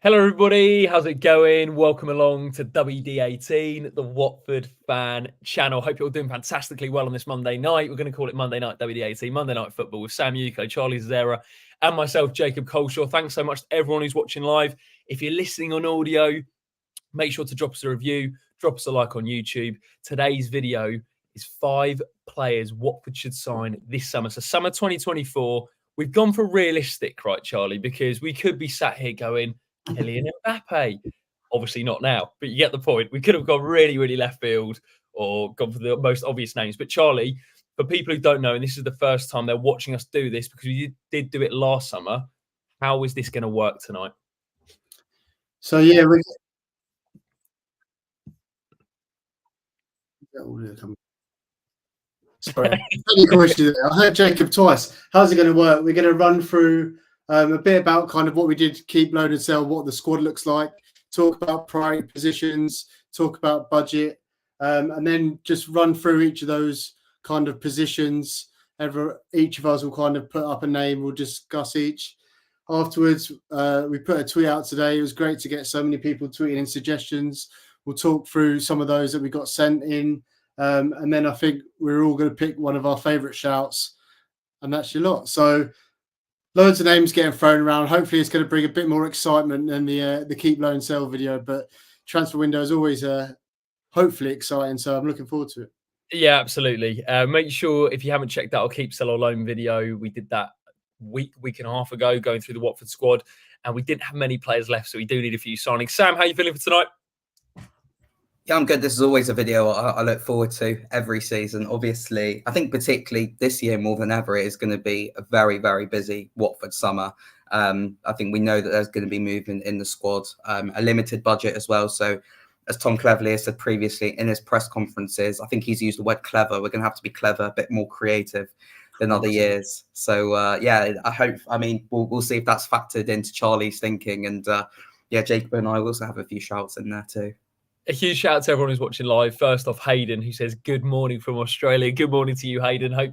Hello, everybody. How's it going? Welcome along to WD18, the Watford fan channel. Hope you're all doing fantastically well on this Monday night. We're going to call it Monday Night WD18, Monday Night Football with Sam Ucko, Charlie Zazzera, and myself, Jacob Culshaw. Thanks so much to everyone who's watching live. If you're listening on audio, make sure to drop us a review, drop us a like on YouTube. Today's video is 5 players Watford should sign this summer. So summer 2024, we've gone for realistic, right, Charlie? Because we could be sat here going, Kylian Mbappe. Obviously not now, but you get the point. We could have gone really, really left field or gone for the most obvious names. But Charlie, for people who don't know, and this is the first time they're watching us do this because we did do it last summer, how is this going to work tonight? So, yeah, sorry, I heard Jacob twice. How's it going to work? We're going to run through a bit about kind of what we did, keep, load and sell, what the squad looks like, talk about priority positions, talk about budget, and then just run through each of those kind of positions. Each of us will kind of put up a name. We'll discuss each. Afterwards, we put a tweet out today. It was great to get so many people tweeting in suggestions. We'll talk through some of those that we got sent in. And then I think we're all going to pick one of our favourite shouts, and that's your lot. So loads of names getting thrown around. Hopefully it's going to bring a bit more excitement than the keep, low and sell video. But transfer window is always hopefully exciting. So I'm looking forward to it. Yeah, absolutely. Make sure if you haven't checked out our keep, sell or loan video, we did that week and a half ago going through the Watford squad, and we didn't have many players left. So we do need a few signings. Sam, how are you feeling for tonight? Yeah, I'm good. This is always a video I look forward to every season. Obviously, I think particularly this year more than ever, it is going to be a very, very busy Watford summer. I think we know that there's going to be movement in the squad, a limited budget as well. So as Tom Cleverley has said previously in his press conferences, I think he's used the word clever. We're going to have to be clever, a bit more creative than other years. So, yeah, we'll see if that's factored into Charlie's thinking. And, yeah, Jacob and I also have a few shouts in there too. A huge shout out to everyone who's watching live. First off, Hayden, who says, good morning from Australia. Good morning to you, Hayden. Hope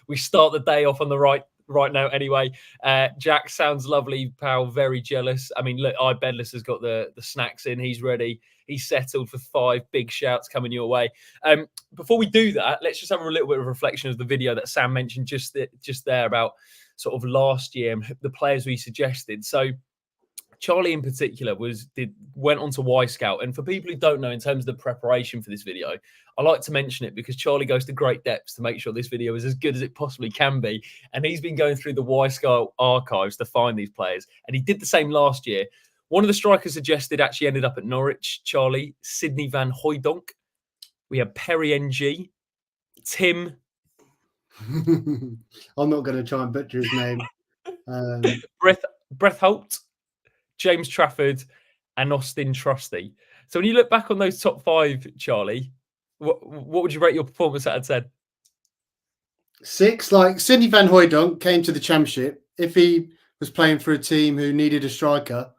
we start the day off on the right note anyway. Jack sounds lovely, pal. Very jealous. I mean, look, Bedless has got the snacks in. He's ready. He's settled for 5 big shouts coming your way. Before we do that, let's just have a little bit of reflection of the video that Sam mentioned just there about sort of last year and the players we suggested. So Charlie in particular went on to Y Scout. And for people who don't know, in terms of the preparation for this video, I like to mention it because Charlie goes to great depths to make sure this video is as good as it possibly can be. And he's been going through the Y Scout archives to find these players. And he did the same last year. One of the strikers suggested actually ended up at Norwich, Charlie, Sidney van Hooijdonk. We have Perry NG, Tim. I'm not going to try and butcher his name. Breth Holt, James Trafford, and Austin Trusty. So when you look back on those top 5, Charlie, what would you rate your performance out of 10? 6. Like Sidney van Hooijdonk came to the Championship. If he was playing for a team who needed a striker,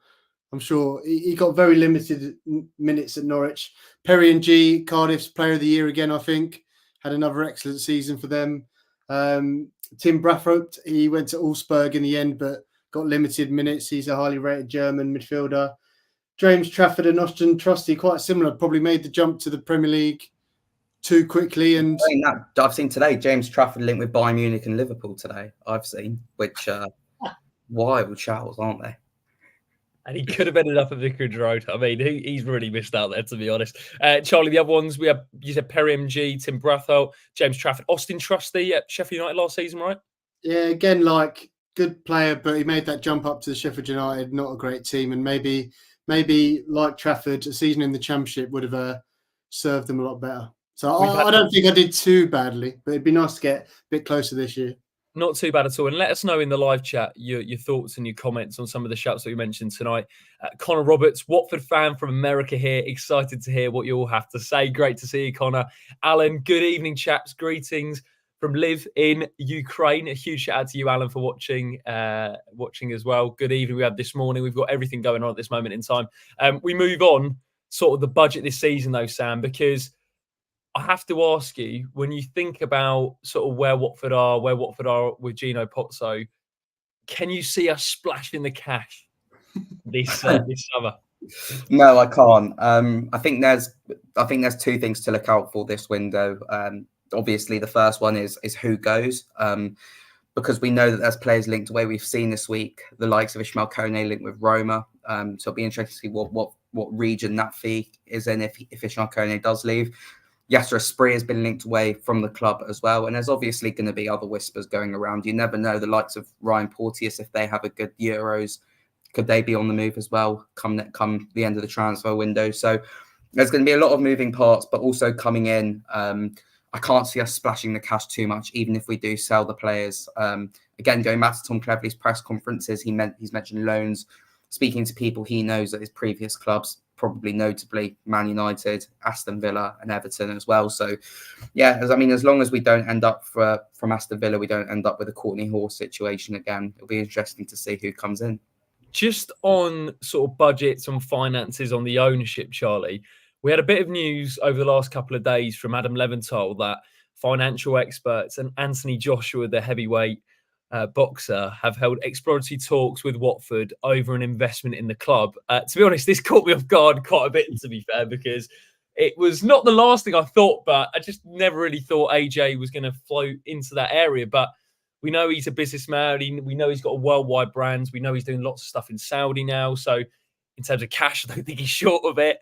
I'm sure he got very limited minutes at Norwich. Perry NG, Cardiff's Player of the Year again, I think. Had another excellent season for them. Tim Brathwaite, he went to Augsburg in the end, but got limited minutes. He's a highly rated German midfielder. James Trafford and Austin Trusty, quite similar. Probably made the jump to the Premier League too quickly. And I've seen today James Trafford linked with Bayern Munich and Liverpool today. I've seen, which wild shouts, aren't they? And he could have ended up at Vicarage Road. I mean, he's really missed out there, to be honest. Charlie, the other ones, you said Perry MG, Tim Brathwaite, James Trafford, Austin Trusty at Sheffield United last season, right? Yeah, again, like good player, but he made that jump up to the Sheffield United, not a great team. And maybe like Trafford, a season in the Championship would have served them a lot better. So I don't think I did too badly, but it'd be nice to get a bit closer this year. Not too bad at all. And let us know in the live chat your thoughts and your comments on some of the shouts that we mentioned tonight. Connor Roberts, Watford fan from America here. Excited to hear what you all have to say. Great to see you, Connor. Alan, good evening, chaps. Greetings from Liv in Ukraine. A huge shout out to you, Alan, for watching as well. Good evening. We had this morning. We've got everything going on at this moment in time. We move on sort of the budget this season, though, Sam, because I have to ask you, when you think about sort of where Watford are with Gino Pozzo, can you see us splashing the cash this summer? No, I can't. I think there's two things to look out for this window. Obviously, the first one is who goes, because we know that there's players linked away. We've seen this week the likes of Ishmael Kone linked with Roma. So it'll be interesting to see what region that fee is in if Ishmael Kone does leave. Yasser Esprit has been linked away from the club as well, and there's obviously going to be other whispers going around. You never know. The likes of Ryan Porteous, if they have a good Euros, could they be on the move as well come the end of the transfer window? So there's going to be a lot of moving parts, but also coming in. I can't see us splashing the cash too much, even if we do sell the players. Again, going back to Tom Cleverley's press conferences, he's mentioned loans, speaking to people he knows at his previous clubs, probably notably Man United, Aston Villa and Everton as well. So, yeah, as long as we don't end up from Aston Villa, we don't end up with a Courtney Horse situation again. It'll be interesting to see who comes in. Just on sort of budgets and finances on the ownership, Charlie, we had a bit of news over the last couple of days from Adam Leventhal that financial experts and Anthony Joshua, the heavyweight boxer, have held exploratory talks with Watford over an investment in the club. To be honest, this caught me off guard quite a bit, to be fair, because it was not the last thing I thought, but I just never really thought AJ was going to float into that area. But we know he's a businessman. We know he's got a worldwide brand. We know he's doing lots of stuff in Saudi now. So in terms of cash, I don't think he's short of it.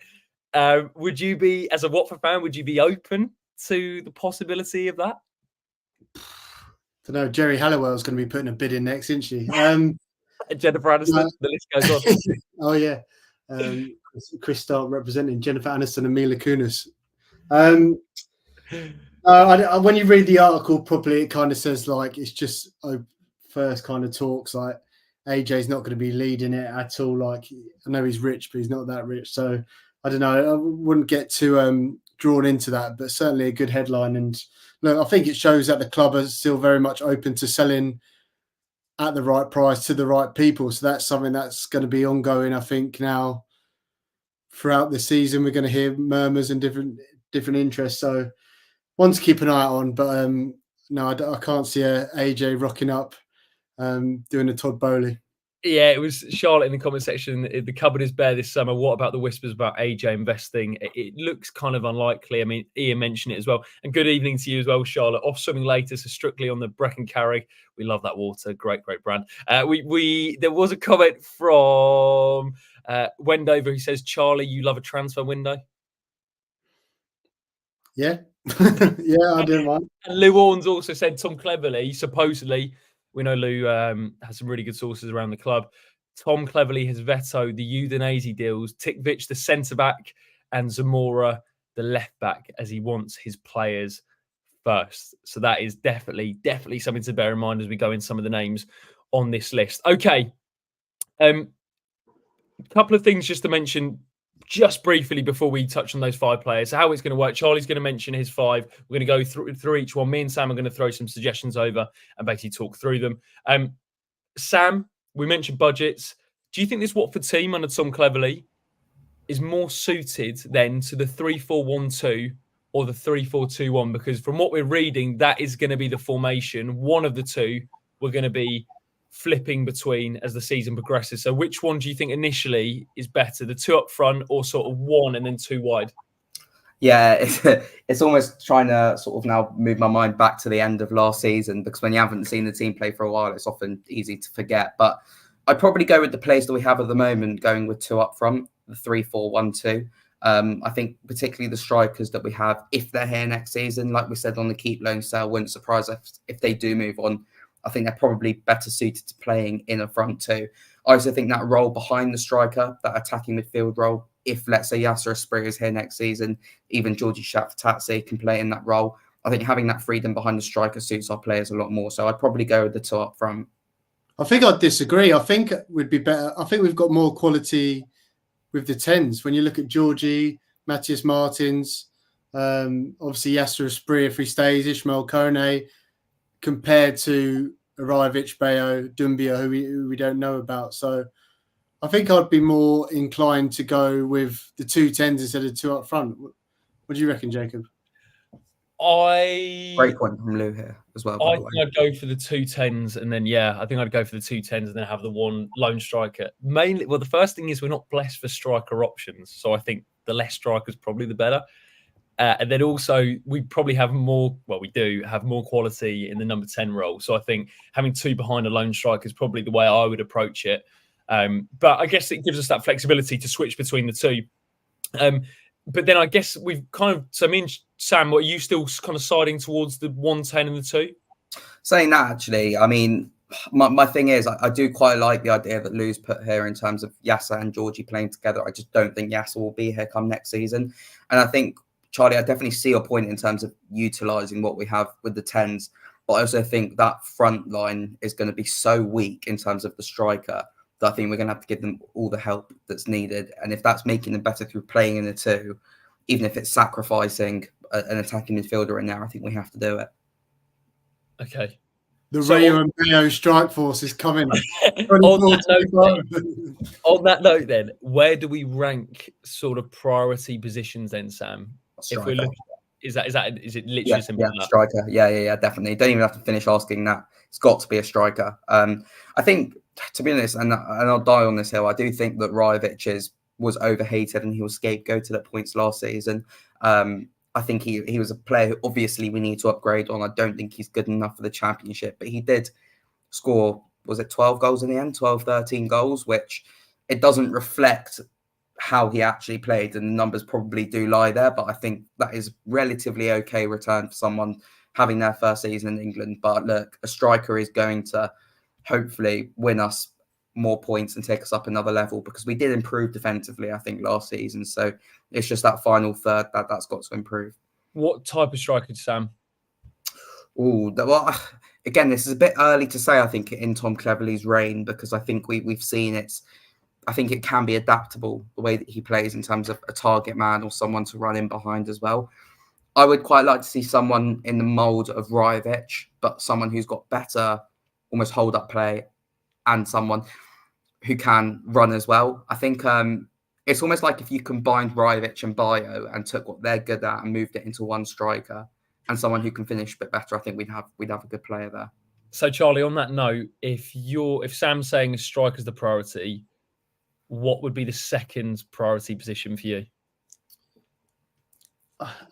Would you be, as a Watford fan, would you be open to the possibility of that? I don't know. Jerry Halliwell's going to be putting a bid in next, isn't she? Jennifer Aniston, the list goes on. Oh, yeah. Chris Stark representing Jennifer Aniston and Mila Kunis. When you read the article properly, it kind of says like it's just first kind of talks like AJ's not going to be leading it at all. Like, I know he's rich, but he's not that rich. So I don't know. I wouldn't get too drawn into that, but certainly a good headline. And look, I think it shows that the club is still very much open to selling at the right price to the right people. So that's something that's going to be ongoing. I think now throughout the season, we're going to hear murmurs and different interests. So one to keep an eye on, but no, I can't see AJ rocking up doing a Todd Bowley. Yeah, it was Charlotte in the comment section. The cupboard is bare this summer. What about the whispers about AJ investing? It looks kind of unlikely. I mean, Ian mentioned it as well. And good evening to you as well, Charlotte. Off swimming later, so strictly on the Brecon Carrig. We love that water. Great brand. There was a comment from Wendover who says, Charlie, you love a transfer window? Yeah. Yeah, I do mind. And Lou Orns also said Tom Cleverley, supposedly, we know Lou has some really good sources around the club. Tom Cleverley has vetoed the Udinese deals, Tikvich, the centre-back, and Zamora, the left-back, as he wants his players first. So that is definitely something to bear in mind as we go in some of the names on this list. Okay. A couple of things just to mention just briefly before we touch on those 5 players. How it's going to work. Charlie's going to mention his 5. We're going to go through each one. Me and Sam are going to throw some suggestions over and basically talk through them. Sam, we mentioned budgets. Do you think this Watford team under Tom Cleverley is more suited then to the 3-4-1-2 or the 3-4-2-1? Because from what we're reading, that is going to be the formation. One of the two we're going to be flipping between as the season progresses. So which one do you think initially is better, the 2 up front or sort of 1 and then 2 wide? Yeah, it's almost trying to sort of now move my mind back to the end of last season, because when you haven't seen the team play for a while, it's often easy to forget. But I'd probably go with the players that we have at the moment, going with 2 up front, the 3-4-1-2. I think particularly the strikers that we have, if they're here next season, like we said on the keep loan sale, wouldn't surprise us if they do move on. I think they're probably better suited to playing in a front 2. I also think that role behind the striker, that attacking midfield role, if let's say Yasser Esprit is here next season, even Georgie Shaftatse can play in that role. I think having that freedom behind the striker suits our players a lot more. So I'd probably go with the 2 up front. I think I'd disagree. I think we'd be better. I think we've got more quality with the 10s. When you look at Georgie, Matthias Martins, obviously Yasser Esprit if he stays, Ishmael Kone, compared to Arajovic, Bayo, Dumbia, who we don't know about. So I think I'd be more inclined to go with the 2 10s instead of 2 up front. What do you reckon, Jacob? Great point from Lou here as well, by I the way. think I'd go for the 2 10s, and then I think I'd go for the 2 10s, and then have the one lone striker. Mainly, well, the first thing is we're not blessed for striker options, so I think the less strikers probably the better. And then also we probably have more. Well, we do have more quality in the number 10 role. So I think having two behind a lone striker is probably the way I would approach it. But I guess it gives us that flexibility to switch between the two. But then I guess we've kind of. So me and Sam, are you still kind of siding towards the 110 and the 2? Saying that, actually, I mean, my thing is, I do quite like the idea that Lou's put here in terms of Yasser and Georgie playing together. I just don't think Yasser will be here come next season. And I think, Charlie, I definitely see your point in terms of utilising what we have with the 10s. But I also think that front line is going to be so weak in terms of the striker that I think we're going to have to give them all the help that's needed. And if that's making them better through playing in the 2, even if it's sacrificing an attacking midfielder in there, I think we have to do it. Okay. The Rayo and Bayo strike force is coming. on that note, then, where do we rank sort of priority positions then, Sam? Striker. If we look, is it literally simple? Yeah, striker. Yeah, definitely. Don't even have to finish asking that. It's got to be a striker. I think, to be honest, and I'll die on this hill, I do think that Rajovic was overhated and he was scapegoated at points last season. I think he was a player who obviously we need to upgrade on. I don't think he's good enough for the Championship, but he did score, was it 12 goals in the end? 12, 13 goals, which it doesn't reflect how he actually played, and the numbers probably do lie there, but I think that is relatively okay return for someone having their first season in England. But look, a striker is going to hopefully win us more points and take us up another level, because we did improve defensively, I think, last season. So it's just that final third that's got to improve. What type of striker, Sam? Well, again, this is a bit early to say, I think, in Tom Cleverley's reign, because I think we've seen I think it can be adaptable, the way that he plays in terms of a target man or someone to run in behind as well. I would quite like to see someone in the mould of Rajovic, but someone who's got better almost hold-up play and someone who can run as well. I think it's almost like if you combined Rajovic and Bayo and took what they're good at and moved it into one striker and someone who can finish a bit better, I think we'd have a good player there. So, Charlie, on that note, if Sam's saying a striker's the priority, what would be the second priority position for you?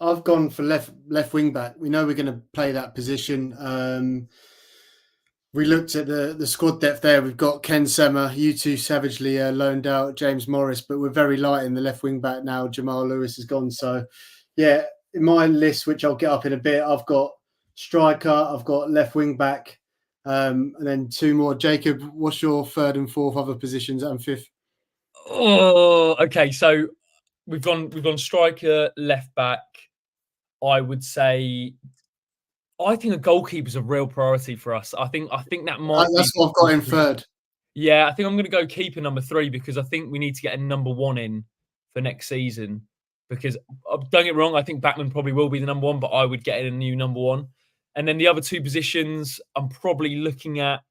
I've gone for left wing back. We know we're going to play that position. We looked at the squad depth there. We've got Ken Sema, U2 savagely loaned out, James Morris, but we're very light in the left wing back now. Jamal Lewis is gone. So, yeah, in my list, which I'll get up in a bit, I've got striker, I've got left wing back, and then two more. Jacob, what's your third and fourth other positions and fifth? Oh, okay. So we've gone striker, left back. I would say, I think a goalkeeper is a real priority for us. I think that might. That's what I've got in third. Yeah, I think I'm going to go keeper number 3, because I think we need to get a number 1 in for next season. Because don't get me wrong, I think Backman probably will be the number 1, but I would get in a new number 1. And then the other 2 positions, I'm probably looking at,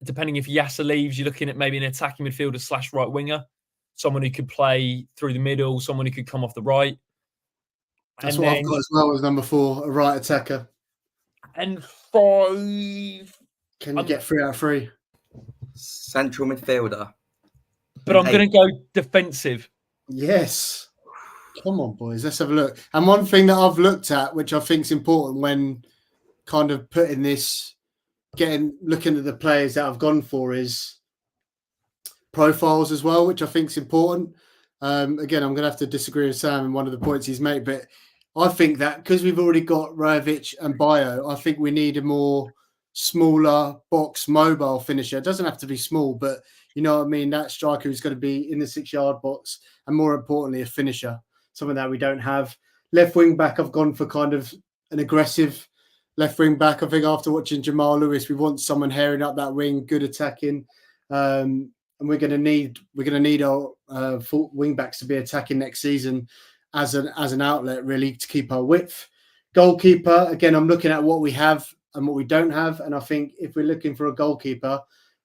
depending if Yasser leaves, you're looking at maybe an attacking midfielder / right winger, someone who could play through the middle, someone who could come off the right. That's what I've got as well as number 4, a right attacker. And 5. Can you get 3 out of 3? Central midfielder. But I'm going to go defensive. Yes. Come on, boys. Let's have a look. And one thing that I've looked at, which I think is important when kind of putting this, looking at the players that I've gone for, is profiles as well, which I think is important. Again, I'm going to have to disagree with Sam in one of the points he's made, but I think that because we've already got Rajovic and Bayo, I think we need a more smaller box mobile finisher. It doesn't have to be small, but you know what I mean? That striker who's going to be in the 6-yard box and, more importantly, a finisher, something that we don't have. Left wing back, I've gone for kind of an aggressive left wing back. I think after watching Jamal Lewis, we want someone herring up that wing, good attacking, and we're going to need our full wing backs to be attacking next season as an outlet, really, to keep our width. Goalkeeper, again, I'm looking at what we have and what we don't have, and I think if we're looking for a goalkeeper,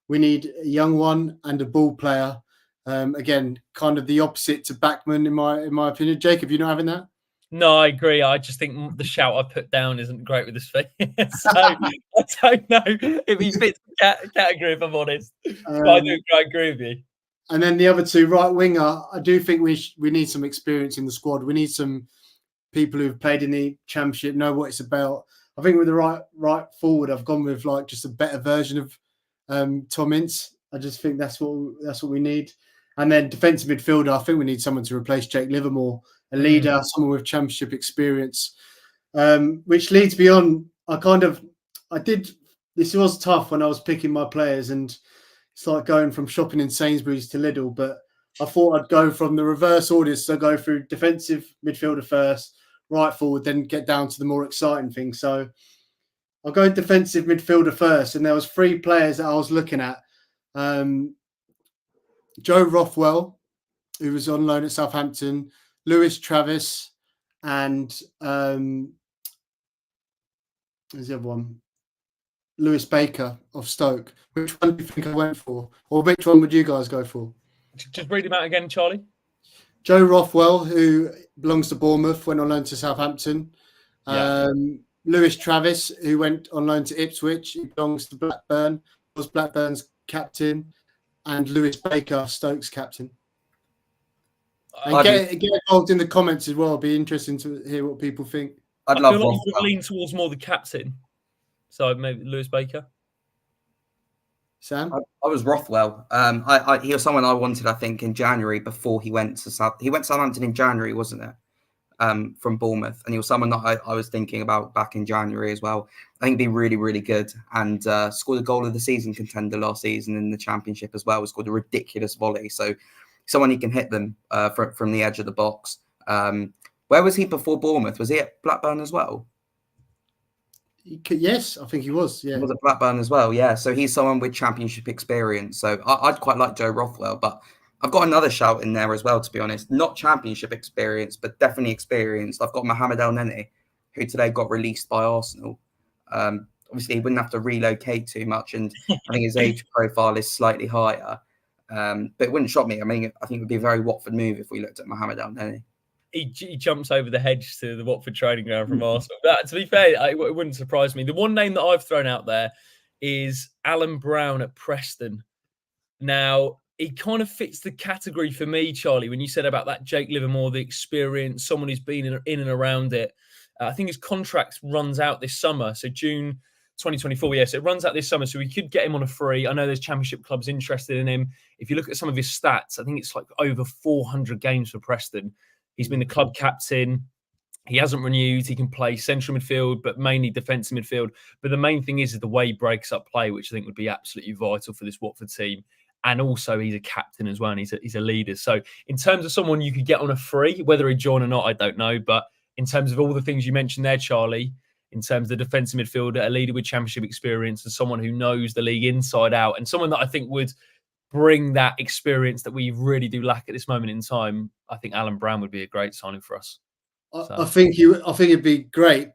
we need a young one and a ball player. Again, kind of the opposite to Backman in my opinion. Jacob, you not having that? No, I agree. I just think the shout I put down isn't great with his feet. So I don't know if he fits the category, if I'm honest. But I agree with you. And then the other two, right winger, I do think we need some experience in the squad. We need some people who've played in the Championship, know what it's about. I think with the right forward, I've gone with like just a better version of Tom Ince. I just think that's what we need. And then defensive midfielder, I think we need someone to replace Jake Livermore, a leader, someone with Championship experience. Which leads me on. This was tough when I was picking my players, and it's like going from shopping in Sainsbury's to Lidl, but I thought I'd go from the reverse order. So go through defensive midfielder first, right forward, then get down to the more exciting thing. So I'll go defensive midfielder first. And there was 3 players that I was looking at. Joe Rothwell, who was on loan at Southampton, Lewis Travis, and there's the other one, Lewis Baker of Stoke. Which one do you think I went for? Or which one would you guys go for? Just read him out again, Charlie. Joe Rothwell, who belongs to Bournemouth, went on loan to Southampton. Yeah. Lewis Travis, who went on loan to Ipswich, who belongs to Blackburn, was Blackburn's captain. And Lewis Baker, Stoke's captain. And get involved in the comments as well. It'll be interesting to hear what people think. I feel like you would lean towards more the captain. So maybe Lewis Baker. Sam? I was Rothwell. He was someone I wanted, I think, in January before he went to Southampton in January, wasn't it? From Bournemouth. And he was someone that I was thinking about back in January as well. I think he'd be really, really good, and scored a goal of the season contender last season in the Championship as well. Scored a ridiculous volley. So someone who can hit them from the edge of the box. Where was he before Bournemouth? Was he at Blackburn as well? Yes, I think he was. Yeah, he was at Blackburn as well. Yeah, so he's someone with Championship experience. So I'd quite like Joe Rothwell, but I've got another shout in there as well, to be honest. Not Championship experience, but definitely experience. I've got Mohamed El Neni, who today got released by Arsenal. Obviously, he wouldn't have to relocate too much, and I think his age profile is slightly higher. But it wouldn't shock me. I mean, I think it would be a very Watford move if we looked at Mohamed El Neni. He jumps over the hedge to the Watford training ground from Arsenal. But to be fair, it wouldn't surprise me. The one name that I've thrown out there is Alan Brown at Preston. Now, he kind of fits the category for me, Charlie, when you said about that Jake Livermore, the experience, someone who's been in and around it. I think his contract runs out this summer, so June 2024. Yes, it runs out this summer, so we could get him on a free. I know there's Championship clubs interested in him. If you look at some of his stats, I think it's like over 400 games for Preston. He's been the club captain. He hasn't renewed. He can play central midfield, but mainly defensive midfield. But the main thing is the way he breaks up play, which I think would be absolutely vital for this Watford team. And also, he's a captain as well, and he's a leader. So in terms of someone you could get on a free, whether he'd join or not, I don't know. But in terms of all the things you mentioned there, Charlie, in terms of the defensive midfielder, a leader with Championship experience, and someone who knows the league inside out, and someone that I think would bring that experience that we really do lack at this moment in time, I think Alan Brown would be a great signing for us. I think it'd be great.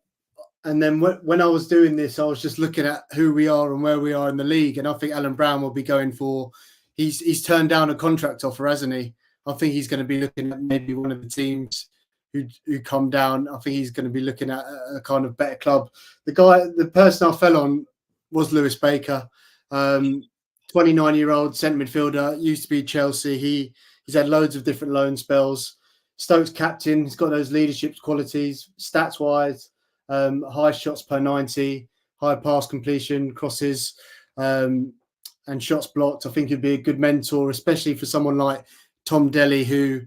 And then when I was doing this, I was just looking at who we are and where we are in the league, and I think Alan Brown will be going for. He's turned down a contract offer, hasn't he? I think he's going to be looking at maybe one of the teams who come down. I think he's going to be looking at a kind of better club. The person I fell on was Lewis Baker, 29-year-old centre midfielder, used to be Chelsea. He's had loads of different loan spells. Stoke's captain. He's got those leadership qualities, stats wise, high shots per 90, high pass completion, crosses, and shots blocked. I think he'd be a good mentor, especially for someone like Tom Delly, who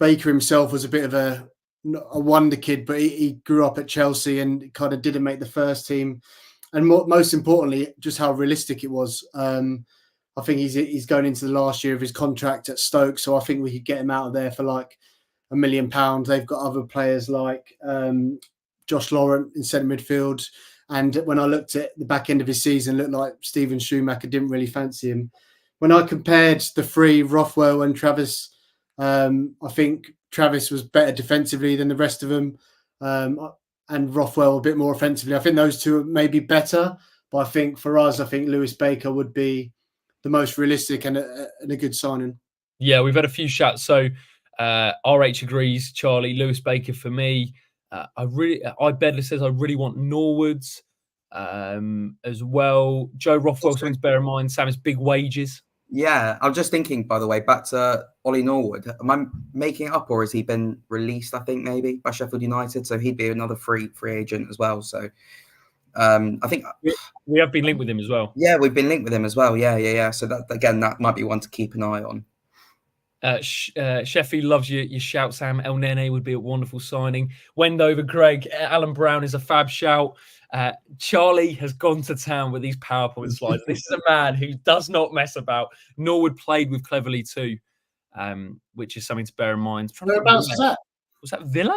Baker himself was a bit of a wonder kid, but he grew up at Chelsea and kind of didn't make the first team. And most importantly, just how realistic it was. I think he's going into the last year of his contract at Stoke, so I think we could get him out of there for like £1 million. They've got other players like Josh Laurent in centre midfield. And when I looked at the back end of his season, it looked like Steven Schumacher didn't really fancy him. When I compared the three, Rothwell and Travis, I think Travis was better defensively than the rest of them. And Rothwell a bit more offensively. I think those two may be better. But I think for us, I think Lewis Baker would be the most realistic and a good signing. Yeah, we've had a few shots. So RH agrees. Charlie, Lewis Baker for me. Bedler says I really want Norwoods as well. Joe Rothwell, something to bear in mind. Sam is big wages. Yeah, I'm just thinking, by the way, back to Ollie Norwood. Am I making it up, or has he been released? I think maybe by Sheffield United, so he'd be another free agent as well. So I think we have been linked with him as well. Yeah, we've been linked with him as well. Yeah. So that might be one to keep an eye on. Sheffield loves your shout, Sam. El Nene would be a wonderful signing. Wendover, Greg, Alan Brown is a fab shout. Charlie has gone to town with these PowerPoint slides. This is a man who does not mess about. Norwood played with Cleverly too, which is something to bear in mind. Whereabouts was that? Was that Villa?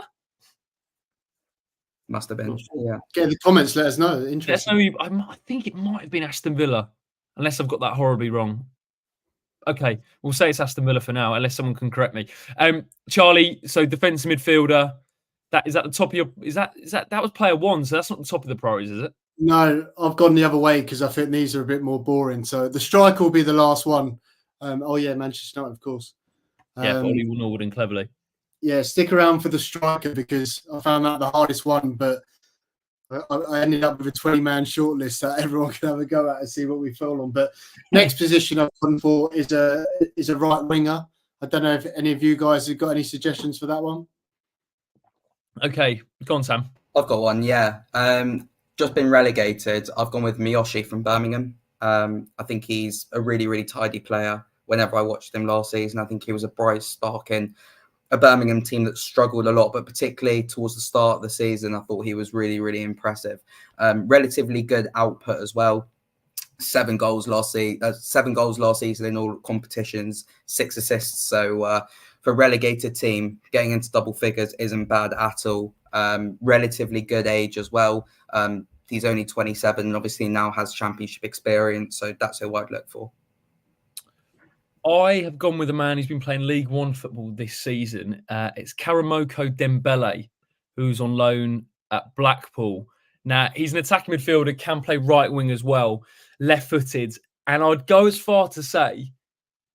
Must have been. Yeah. Get in the comments. Let us know. Interesting. I think it might have been Aston Villa, unless I've got that horribly wrong. Okay, we'll say it's Aston Villa for now, unless someone can correct me. Charlie, so defensive midfielder. Is that the top of your? Is that was player one? So that's not the top of the priorities, is it? No, I've gone the other way because I think these are a bit more boring. So the striker will be the last one. Manchester United, of course. Ollie Norwood and Cleverly. Yeah, stick around for the striker because I found that the hardest one, but I ended up with a 20-man shortlist that everyone can have a go at and see what we fall on. But next position I've gone for is a right winger. I don't know if any of you guys have got any suggestions for that one. Okay, go on, Sam. I've got one, yeah. Just been relegated. I've gone with Miyoshi from Birmingham. I think he's a really, really tidy player. Whenever I watched him last season, I think he was a bright spark in a Birmingham team that struggled a lot, but particularly towards the start of the season, I thought he was really, really impressive. Relatively good output as well. 7 goals last season in all competitions, 6 assists. So for a relegated team, getting into double figures isn't bad at all. Relatively good age as well. He's only 27 and obviously now has championship experience. So that's who I'd look for. I have gone with a man who's been playing League One football this season. It's Karamoko Dembele, who's on loan at Blackpool. Now, he's an attacking midfielder, can play right wing as well, left-footed. And I'd go as far to say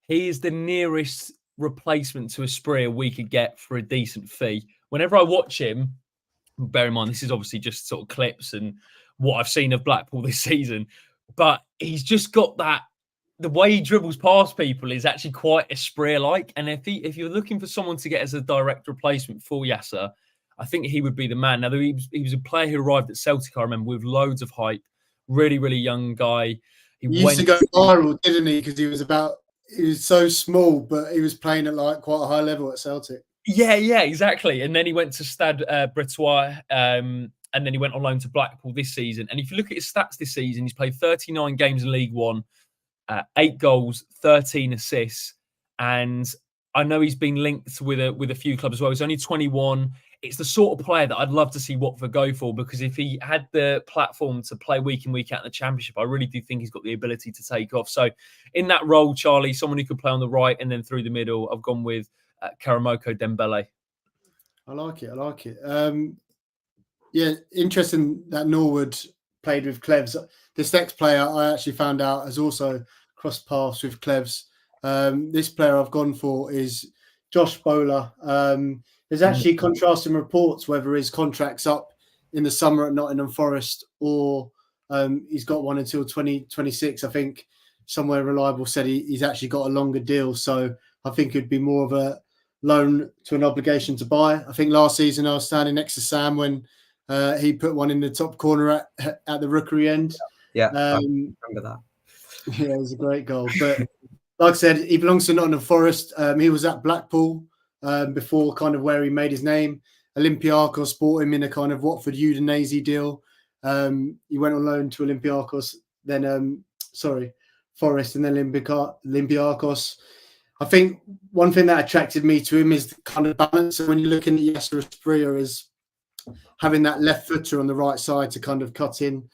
he is the nearest replacement to Asprilla we could get for a decent fee. Whenever I watch him, bear in mind, this is obviously just sort of clips and what I've seen of Blackpool this season, but he's just got that. The way he dribbles past people is actually quite Asprilla-like. And if you're looking for someone to get as a direct replacement for Yasser, I think he would be the man. Now, he was a player who arrived at Celtic, I remember, with loads of hype. Really, really young guy. He used to go viral, didn't he? Because he was so small, but he was playing at like quite a high level at Celtic. Yeah, exactly. And then he went to Stade Bretois, and then he went on loan to Blackpool this season. And if you look at his stats this season, he's played 39 games in League One. 8 goals, 13 assists, and I know he's been linked with a few clubs as well. He's only 21. It's the sort of player that I'd love to see Watford go for, because if he had the platform to play week in, week out in the Championship, I really do think he's got the ability to take off. So in that role, Charlie, someone who could play on the right and then through the middle, I've gone with Karamoko Dembele. I like it. Yeah, interesting that Norwood played with Clevs. This next player I actually found out has also crossed paths with Clevs. This player I've gone for is Josh Bowler. There's actually contrasting reports whether his contract's up in the summer at Nottingham Forest or he's got one until 2026. I think somewhere reliable said he's actually got a longer deal. So I think it'd be more of a loan to an obligation to buy. I think last season I was standing next to Sam when he put one in the top corner at the Rookery end. Yeah, I remember that. Yeah, it was a great goal. But like I said, he belongs to Nottingham Forest. He was at Blackpool before kind of where he made his name. Olympiacos bought him in a kind of Watford Udinese deal. He went on loan to Olympiacos, then Forest, and then Olympiacos. I think one thing that attracted me to him is the kind of balance. And when you're looking at Yasser Asprilla as having that left footer on the right side to kind of cut in.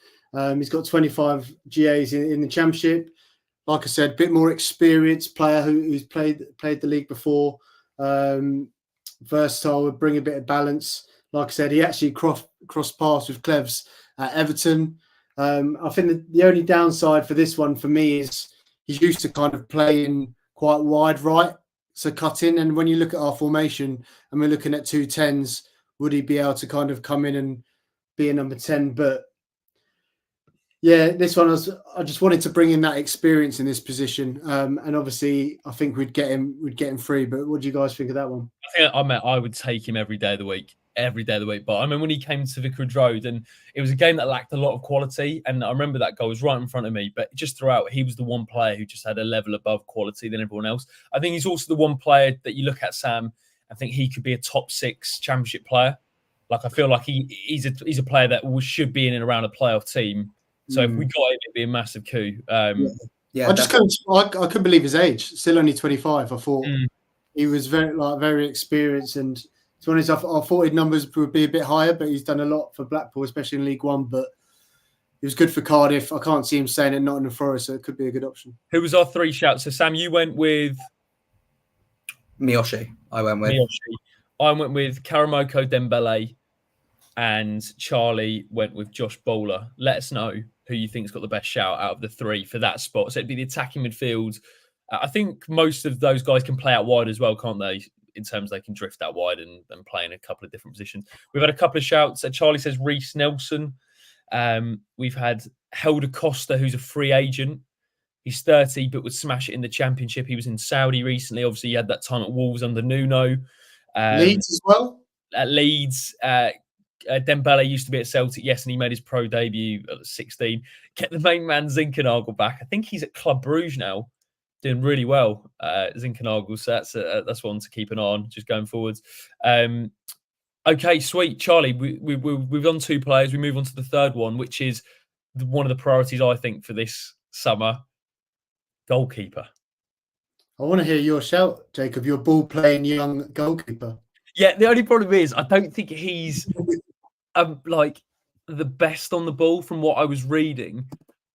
He's got 25 GAs in the Championship. Like I said, a bit more experienced player who's played the league before. Versatile, would bring a bit of balance. Like I said, he actually crossed paths with Clevs at Everton. I think that the only downside for this one for me is he's used to kind of playing quite wide right so cut in. And when you look at our formation and we're looking at 2 10s, would he be able to kind of come in and be a number 10? But yeah, this one I just wanted to bring in that experience in this position, and obviously I think we'd get him free. But what do you guys think of that one? I would take him every day of the week. But I remember when he came to Vicarage Road, and it was a game that lacked a lot of quality. And I remember that goal was right in front of me, but just throughout, he was the one player who just had a level above quality than everyone else. I think he's also the one player that you look at, Sam. I think he could be a top 6 Championship player. Like, I feel like he's a player that should be in and around a playoff team. So if we got him, it'd be a massive coup. Yeah, I couldn't believe his age. Still only 25. I thought he was very experienced, and to be honest, I thought his numbers would be a bit higher. But he's done a lot for Blackpool, especially in League One. But he was good for Cardiff. I can't see him staying at Nottingham Forest, so it could be a good option. Who was our 3 shouts? So Sam, you went with Miyoshi. I went with Karamoko Dembele, and Charlie went with Josh Bowler. Let us know who you think's got the best shout out of the 3 for that spot. So it'd be the attacking midfield. I think most of those guys can play out wide as well, can't they? In terms they can drift out wide and play in a couple of different positions. We've had a couple of shouts. Charlie says Reece Nelson. We've had Helder Costa, who's a free agent. He's 30, but would smash it in the Championship. He was in Saudi recently. Obviously, he had that time at Wolves under Nuno. Leeds as well? At Leeds. Dembele used to be at Celtic, yes, and he made his pro debut at 16. Get the main man Zinkernagel back. I think he's at Club Brugge now, doing really well. Zinkernagel, so that's one to keep an eye on, just going forwards. Okay, sweet, Charlie. We've done 2 players. We move on to the third one, which is one of the priorities I think for this summer: goalkeeper. I want to hear your shout, Jacob. Your ball-playing young goalkeeper. Yeah, the only problem is I don't think he's like the best on the ball from what I was reading,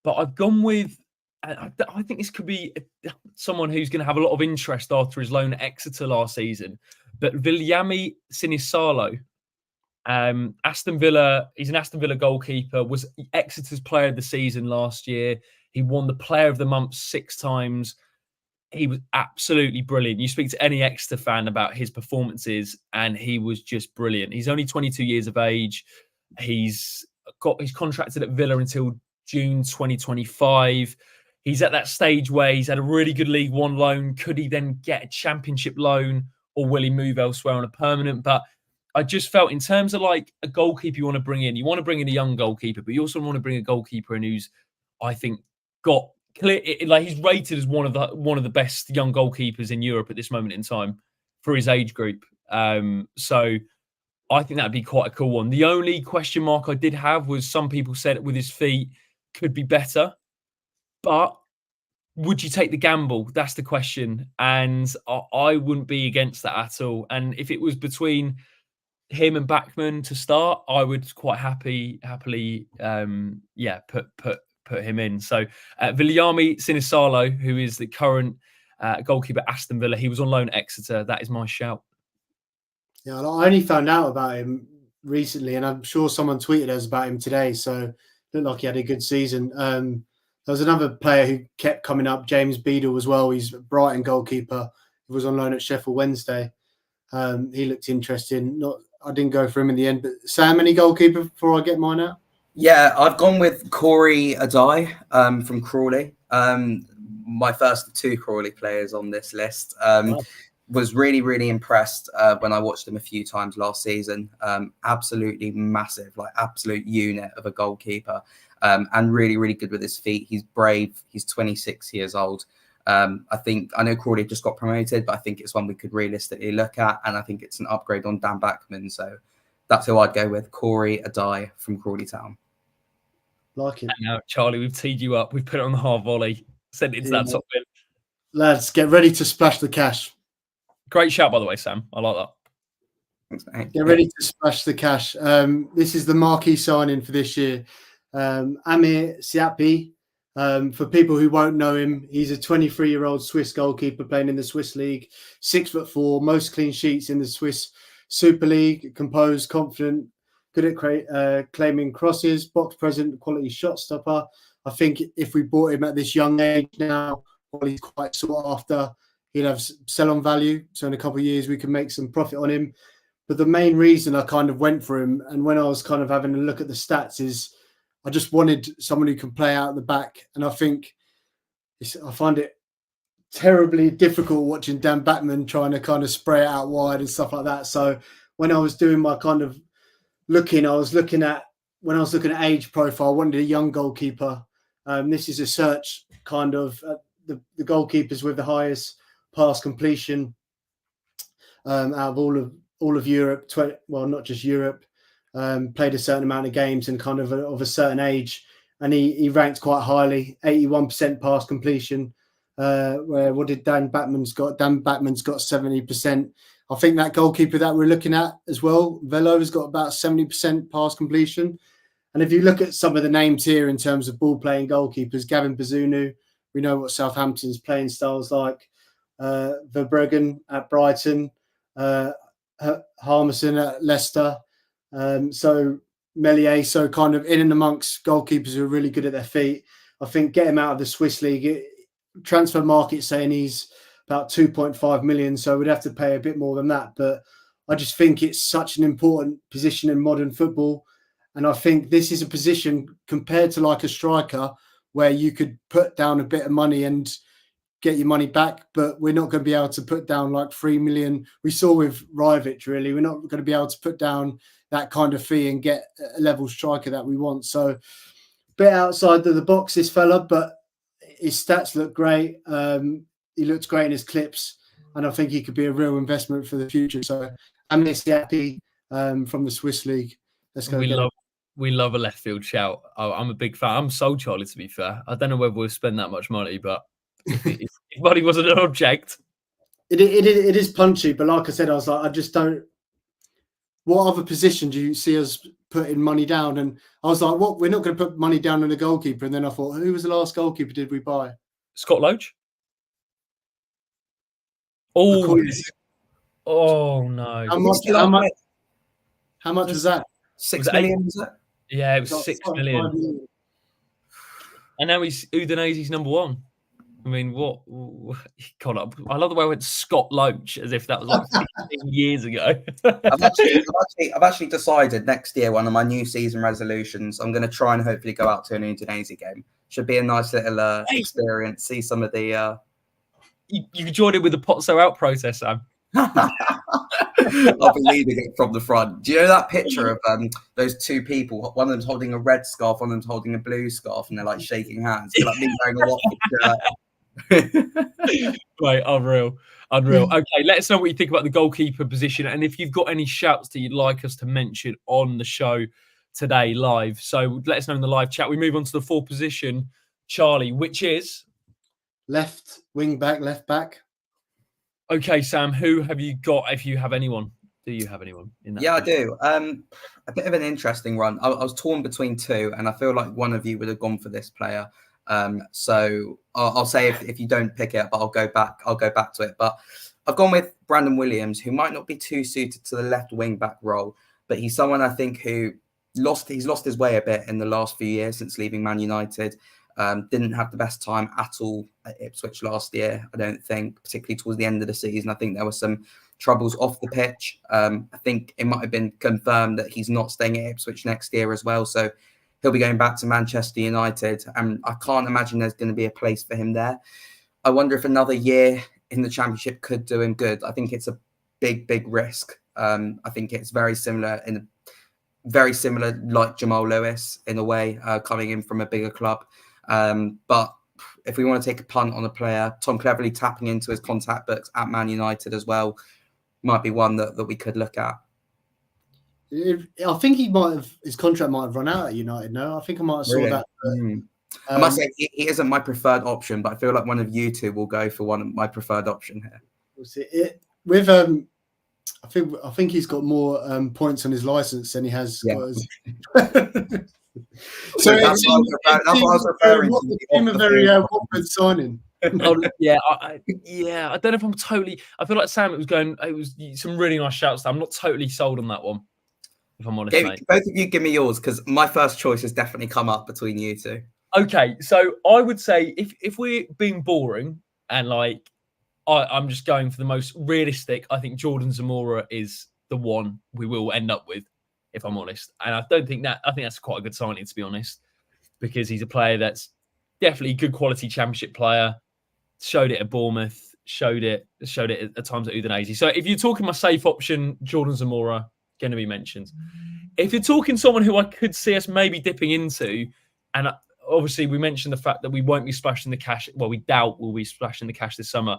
but I've gone with. I think this could be someone who's going to have a lot of interest after his loan at Exeter last season. But Viliami Sinisalo, Aston Villa. He's an Aston Villa goalkeeper. Was Exeter's Player of the Season last year. He won the Player of the Month 6 times. He was absolutely brilliant. You speak to any Exeter fan about his performances, and he was just brilliant. He's only 22 years of age. He's contracted at Villa until June 2025. He's at that stage where he's had a really good League One loan. Could he then get a Championship loan, or will he move elsewhere on a permanent? But I just felt, in terms of like a goalkeeper you want to bring in a young goalkeeper, but you also want to bring a goalkeeper in who's, I think, got clear, like he's rated as one of the best young goalkeepers in Europe at this moment in time for his age group. So I think that'd be quite a cool one. The only question mark I did have was some people said with his feet could be better, but would you take the gamble? That's the question. And I wouldn't be against that at all. And if it was between him and Bachmann to start, I would quite happily put him in. So Viliami Sinisalo, who is the current goalkeeper at Aston Villa, he was on loan at Exeter. That is my shout. Yeah, I only found out about him recently, and I'm sure someone tweeted us about him today. So it looked like he had a good season. There was another player who kept coming up, James Beadle as well. He's a Brighton goalkeeper. He was on loan at Sheffield Wednesday. He looked interesting. I didn't go for him in the end. But Sam, any goalkeeper before I get mine out? Yeah, I've gone with Corey Adai from Crawley. My first 2 Crawley players on this list. Was really, really impressed when I watched him a few times last season. Absolutely massive, like absolute unit of a goalkeeper, and really, really good with his feet. He's brave. He's 26 years old. I know Crawley just got promoted, but I think it's one we could realistically look at, and I think it's an upgrade on Dan Bachmann. So that's who I'd go with, Corey Adai from Crawley Town. Like it. Now, Charlie, we've teed you up. We've put it on the half volley. Sent it to that top bin. Lads, get ready to splash the cash. Great shout, by the way, Sam. I like that. Thanks, mate. Get ready to splash the cash. This is the marquee signing for this year. Amir Siapi. For people who won't know him, he's a 23-year-old Swiss goalkeeper playing in the Swiss League. 6'4", most clean sheets in the Swiss Super League. Composed, confident, good at claiming crosses, box present, quality shot stopper. I think if we bought him at this young age now, while he's quite sought after, he'd have sell-on value. So in a couple of years, we could make some profit on him. But the main reason I kind of went for him, and when I was kind of having a look at the stats, is I just wanted someone who can play out the back. And I think I find it terribly difficult watching Dan Batman trying to kind of spray it out wide and stuff like that. So when I was doing my kind of looking, when I was looking at age profile, I wanted a young goalkeeper. This is a search kind of the goalkeepers with the highest pass completion out of all of Europe. Well, not just Europe. Played a certain amount of games and kind of a certain age, and he ranked quite highly, 81% pass completion. Where what did Dan Batman's got? Dan Batman's got 70%. I think that goalkeeper that we're looking at as well, Velo, has got about 70% pass completion. And if you look at some of the names here in terms of ball playing goalkeepers, Gavin Bazunu, we know what Southampton's playing styles like. Verbruggen at Brighton, Harmison at Leicester. So Melier, so kind of in and amongst goalkeepers who are really good at their feet. I think get him out of the Swiss league. Transfer market saying he's about 2.5 million, so we'd have to pay a bit more than that. But I just think it's such an important position in modern football. And I think this is a position compared to like a striker where you could put down a bit of money and get your money back, but we're not going to be able to put down like 3 million. We saw with Rivich, really, we're not going to be able to put down that kind of fee and get a level striker that we want. So a bit outside of the box, this fella, but his stats look great. He looks great in his clips, and I think he could be a real investment for the future. So I'm happy from the Swiss league. Let's go. We love a left field shout. I'm a big fan. I'm sold, Charlie, to be fair. I don't know whether we'll spend that much money, but if money wasn't an object. It is punchy, but like I said, I was like, I just don't. What other position do you see us putting money down? And I was like, what? We're not going to put money down on a goalkeeper. And then I thought, who was the last goalkeeper did we buy? Scott Loach. Oh no! How much was that? 6 million, was that? Yeah, it was 6 million. And now he's Udinese's number one. I mean, what? God, I love the way I went Scott Loach as if that was like 15 years ago. I've actually decided next year, one of my new season resolutions, I'm going to try and hopefully go out to an Udinese game. Should be a nice little experience. See some of the. You can join in with the Potso out protest, Sam. I'll be leading it from the front. Do you know that picture of those two people? One of them's holding a red scarf, one of them's holding a blue scarf, and they're like shaking hands. They're like me wearing a Watford shirt. Right, unreal. Okay, let us know what you think about the goalkeeper position, and if you've got any shouts that you'd like us to mention on the show today live. So let us know in the live chat. We move on to the fourth position, Charlie, which is left wing back, left back. Okay, Sam, who have you got, if you have anyone? Do you have anyone in that? Yeah, position? I do. A bit of an interesting run. I was torn between two, and I feel like one of you would have gone for this player. So I'll say if you don't pick it up, I'll go back to it. But I've gone with Brandon Williams, who might not be too suited to the left wing back role, but he's someone I think who lost his way a bit in the last few years since leaving Man United. Didn't have the best time at all at Ipswich last year, I don't think, particularly towards the end of the season. I think there were some troubles off the pitch. I think it might have been confirmed that he's not staying at Ipswich next year as well. So he'll be going back to Manchester United. And I can't imagine there's going to be a place for him there. I wonder if another year in the Championship could do him good. I think it's a big risk. I think it's very similar like Jamal Lewis in a way, coming in from a bigger club. But if we want to take a punt on a player, Tom Cleverley tapping into his contact books at Man United as well might be one that we could look at. I think his contract might have run out at United. No, I think I might have saw that. I must say he isn't my preferred option, but I feel like one of you two will go for one of my preferred option here. We'll see. I think he's got more points on his license than he has. Yeah. So that's what I was referring to. A very Watford signing. I don't know if I'm totally. I feel like Sam, it was some really nice shouts. I'm not totally sold on that one, if I'm honest, mate. Both of you give me yours, because my first choice has definitely come up between you two. Okay, so I would say if we're being boring and like I'm just going for the most realistic. I think Jordan Zamora is the one we will end up with, if I'm honest. And I think that's quite a good signing, to be honest, because he's a player that's definitely a good quality Championship player. Showed it at Bournemouth, showed it at times at Udinese. So if you're talking my safe option, Jordan Zamora going to be mentioned. If you're talking someone who I could see us maybe dipping into, and obviously we mentioned the fact that we won't be splashing the cash. Well, we doubt we'll be splashing the cash this summer.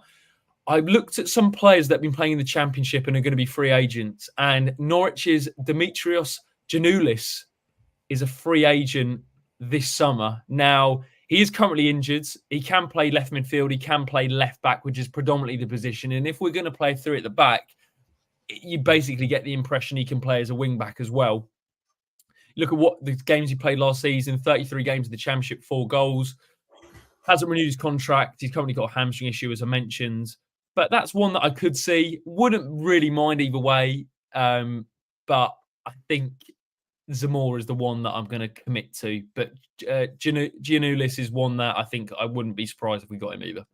I've looked at some players that have been playing in the Championship and are going to be free agents. And Norwich's Dimitrios Giannoulis is a free agent this summer. Now, he is currently injured. He can play left midfield. He can play left back, which is predominantly the position. And if we're going to play three at the back, you basically get the impression he can play as a wing back as well. Look at what the games he played last season, 33 games in the Championship, 4 goals. Hasn't renewed his contract. He's currently got a hamstring issue, as I mentioned. But that's one that I could see. Wouldn't really mind either way. But I think Zamora is the one that I'm going to commit to. But Giannoulis is one that I think I wouldn't be surprised if we got him either.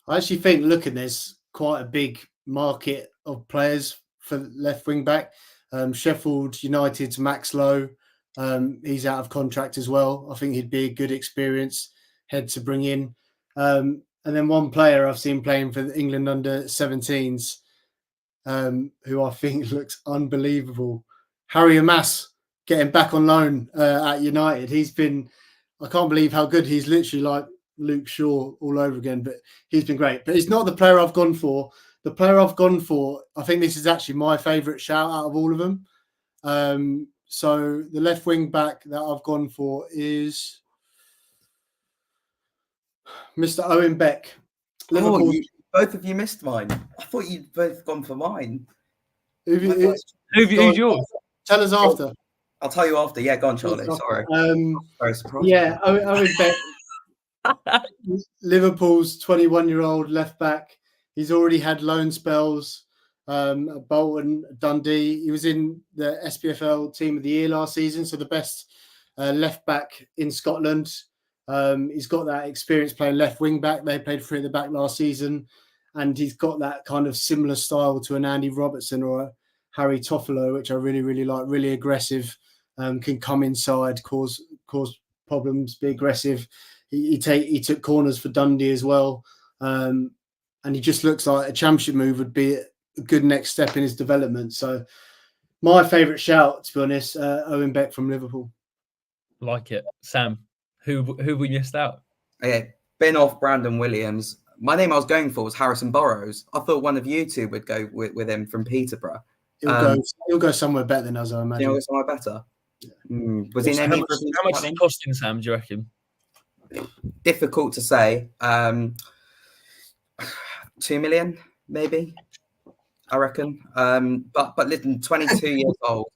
I actually think, there's quite a big market of players for left wing back. Sheffield United's Max Lowe, he's out of contract as well. I think he'd be a good experience head to bring in. And then one player I've seen playing for the England under-17s, who I think looks unbelievable. Harry Amas getting back on loan at United. I can't believe how good he's literally like Luke Shaw all over again, but he's been great. But it's not the player I've gone for. The player I've gone for, I think this is actually my favourite shout out of all of them. So the left wing back that I've gone for is Mr. Owen Beck. Liverpool. Both of you missed mine. I thought you'd both gone for mine. Who's yours? Tell us after. I'll tell you after. Yeah, go on, Charlie. Sorry. Very surprised. Yeah, Owen Beck. Liverpool's 21-year-old left back. He's already had loan spells at Bolton, Dundee. He was in the SPFL Team of the Year last season, so the best left back in Scotland. He's got that experience playing left wing back. They played three at the back last season, and he's got that kind of similar style to an Andy Robertson or a Harry Toffolo, which I really, really like. Really aggressive, can come inside, cause problems, be aggressive. He took corners for Dundee as well, and he just looks like a Championship move would be a good next step in his development. So, my favourite shout, to be honest, Owen Beck from Liverpool. Like it, Sam. Who we missed out? Okay, bin off Brandon Williams. My name I was going for was Harrison Burrows. I thought one of you two would go with him from Peterborough. He'll go somewhere better than us, I imagine. He'll go somewhere better. Yeah. Was he how much is it costing, Sam? Do you reckon? Difficult to say. 2 million, maybe. I reckon. But listen, 22 years old.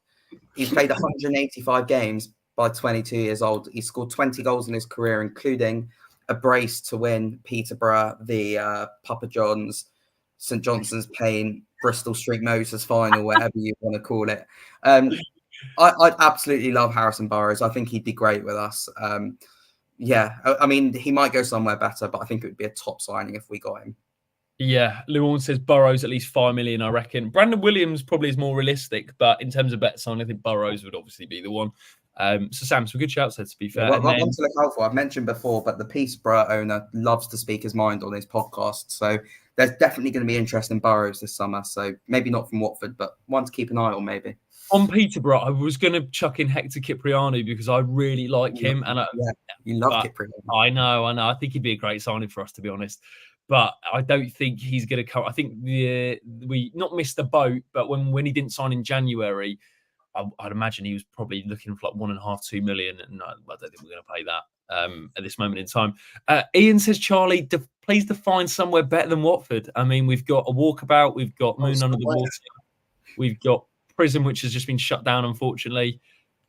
He's played 185 games. By 22 years old, he scored 20 goals in his career, including a brace to win Peterborough, the Papa John's, St Johnstone's Pain, Bristol Street Motors final, whatever you want to call it. I'd absolutely love Harrison Burrows. I think he'd be great with us. I mean, he might go somewhere better, but I think it would be a top signing if we got him. Yeah, Luan says Burrows at least 5 million, I reckon. Brandon Williams probably is more realistic, but in terms of bet sign, I think Burrows would obviously be the one. So Sam, some good shouts there, to be fair. One to look out for. I've mentioned before, but the Peterborough owner loves to speak his mind on his podcast. So there's definitely going to be interesting Burrows this summer. So maybe not from Watford, but one to keep an eye on maybe. On Peterborough, I was going to chuck in Hector Cipriano because I really like him. And you love Cipriano. I know. I think he'd be a great signing for us, to be honest. But I don't think he's going to come. I think we not missed the boat, but when he didn't sign in January, I'd imagine he was probably looking for like 1.5, 2 million. And I don't think we're going to pay that at this moment in time. Ian says, Charlie, please define somewhere better than Watford. I mean, we've got a walkabout. We've got Moon Under the Water. We've got Prison, which has just been shut down, unfortunately.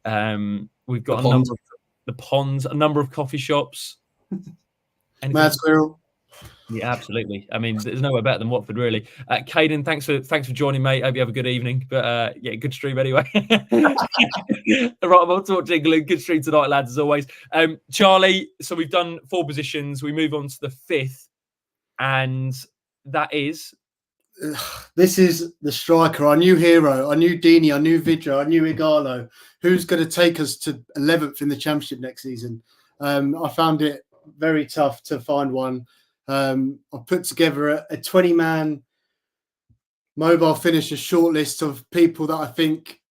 We've got the ponds, a number of coffee shops. Mad Squirrel. Yeah, absolutely. I mean, there's nowhere better than Watford, really. Caden, thanks for joining, mate. Hope you have a good evening. But good stream anyway. Right, I'm on Talk England. Good stream tonight, lads, as always. Charlie, so we've done 4 positions. We move on to the 5th. And that is. This is the striker, our new hero, our new Dini, our new Vidra, our new Igalo. Who's going to take us to 11th in the Championship next season? I found it very tough to find one. I've put together a 20-man mobile finisher shortlist of people that I think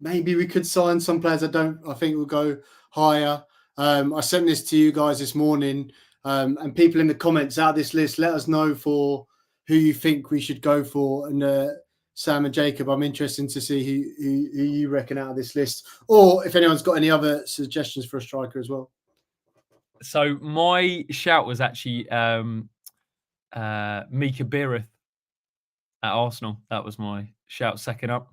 maybe we could sign. Some players I think will go higher. I sent this to you guys this morning, and people in the comments out of this list, let us know for who you think we should go for. And Sam and Jacob, I'm interested to see who you reckon out of this list, or if anyone's got any other suggestions for a striker as well. So my shout was actually Mika Birith at Arsenal. That was my shout second up.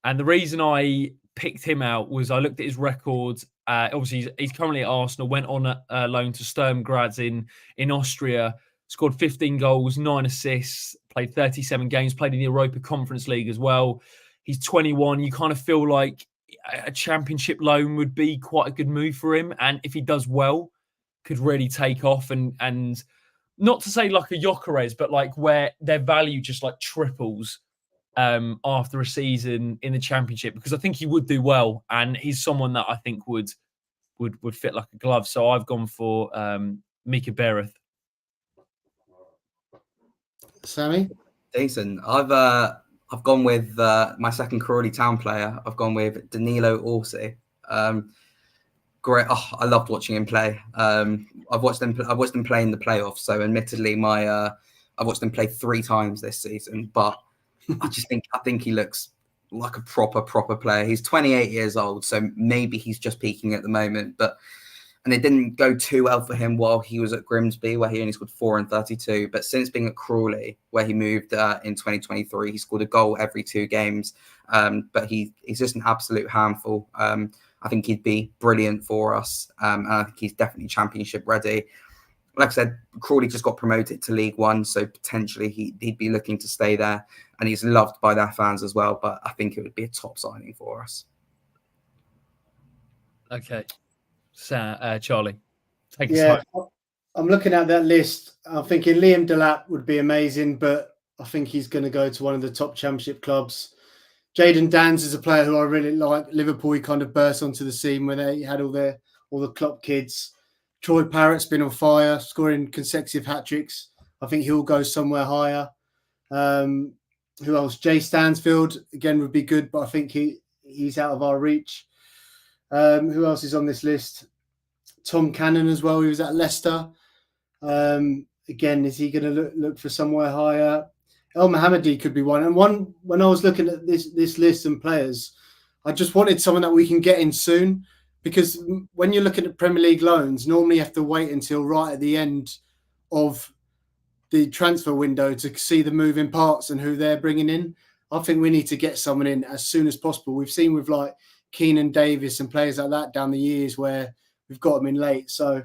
And the reason I picked him out was I looked at his records. Obviously, he's currently at Arsenal, went on a loan to Sturm Graz in Austria, scored 15 goals, 9 assists, played 37 games, played in the Europa Conference League as well. He's 21. You kind of feel like a Championship loan would be quite a good move for him. And if he does well, could really take off and not to say like a Gyökeres, but like where their value just like triples after a season in the Championship, because I think he would do well, and he's someone that I think would fit like a glove. So I've gone for Mika Birith. Sammy? Decent. I've gone with my second Crawley Town player. I've gone with Danilo Orsi. Great. Oh, I loved watching him play. I've watched him play in the playoffs. So admittedly, I've watched him play 3 times this season, but I think he looks like a proper player. He's 28 years old, so maybe he's just peaking at the moment. And it didn't go too well for him while he was at Grimsby, where he only scored 4 in 32. But since being at Crawley, where he moved in 2023, he scored a goal every 2 games. But he's just an absolute handful. I think he'd be brilliant for us. And I think he's definitely Championship ready. Like I said, Crawley just got promoted to League One, so potentially he'd be looking to stay there. And he's loved by their fans as well. But I think it would be a top signing for us. Okay. Charlie, take us home. I'm looking at that list. I'm thinking Liam Delap would be amazing, but I think he's going to go to one of the top Championship clubs. Jadon Danns is a player who I really like. Liverpool, he kind of burst onto the scene when they had all the Klopp kids. Troy Parrott's been on fire, scoring consecutive hat-tricks. I think he'll go somewhere higher. Who else? Jay Stansfield, again, would be good, but I think he's out of our reach. Who else is on this list? Tom Cannon as well. He was at Leicester. Again, is he going to look for somewhere higher? El Mohammadi could be one. And one, when I was looking at this list and players, I just wanted someone that we can get in soon, because when you're looking at Premier League loans, normally you have to wait until right at the end of the transfer window to see the moving parts and who they're bringing in. I think we need to get someone in as soon as possible. We've seen with like Keenan Davis and players like that down the years where we've got them in late. So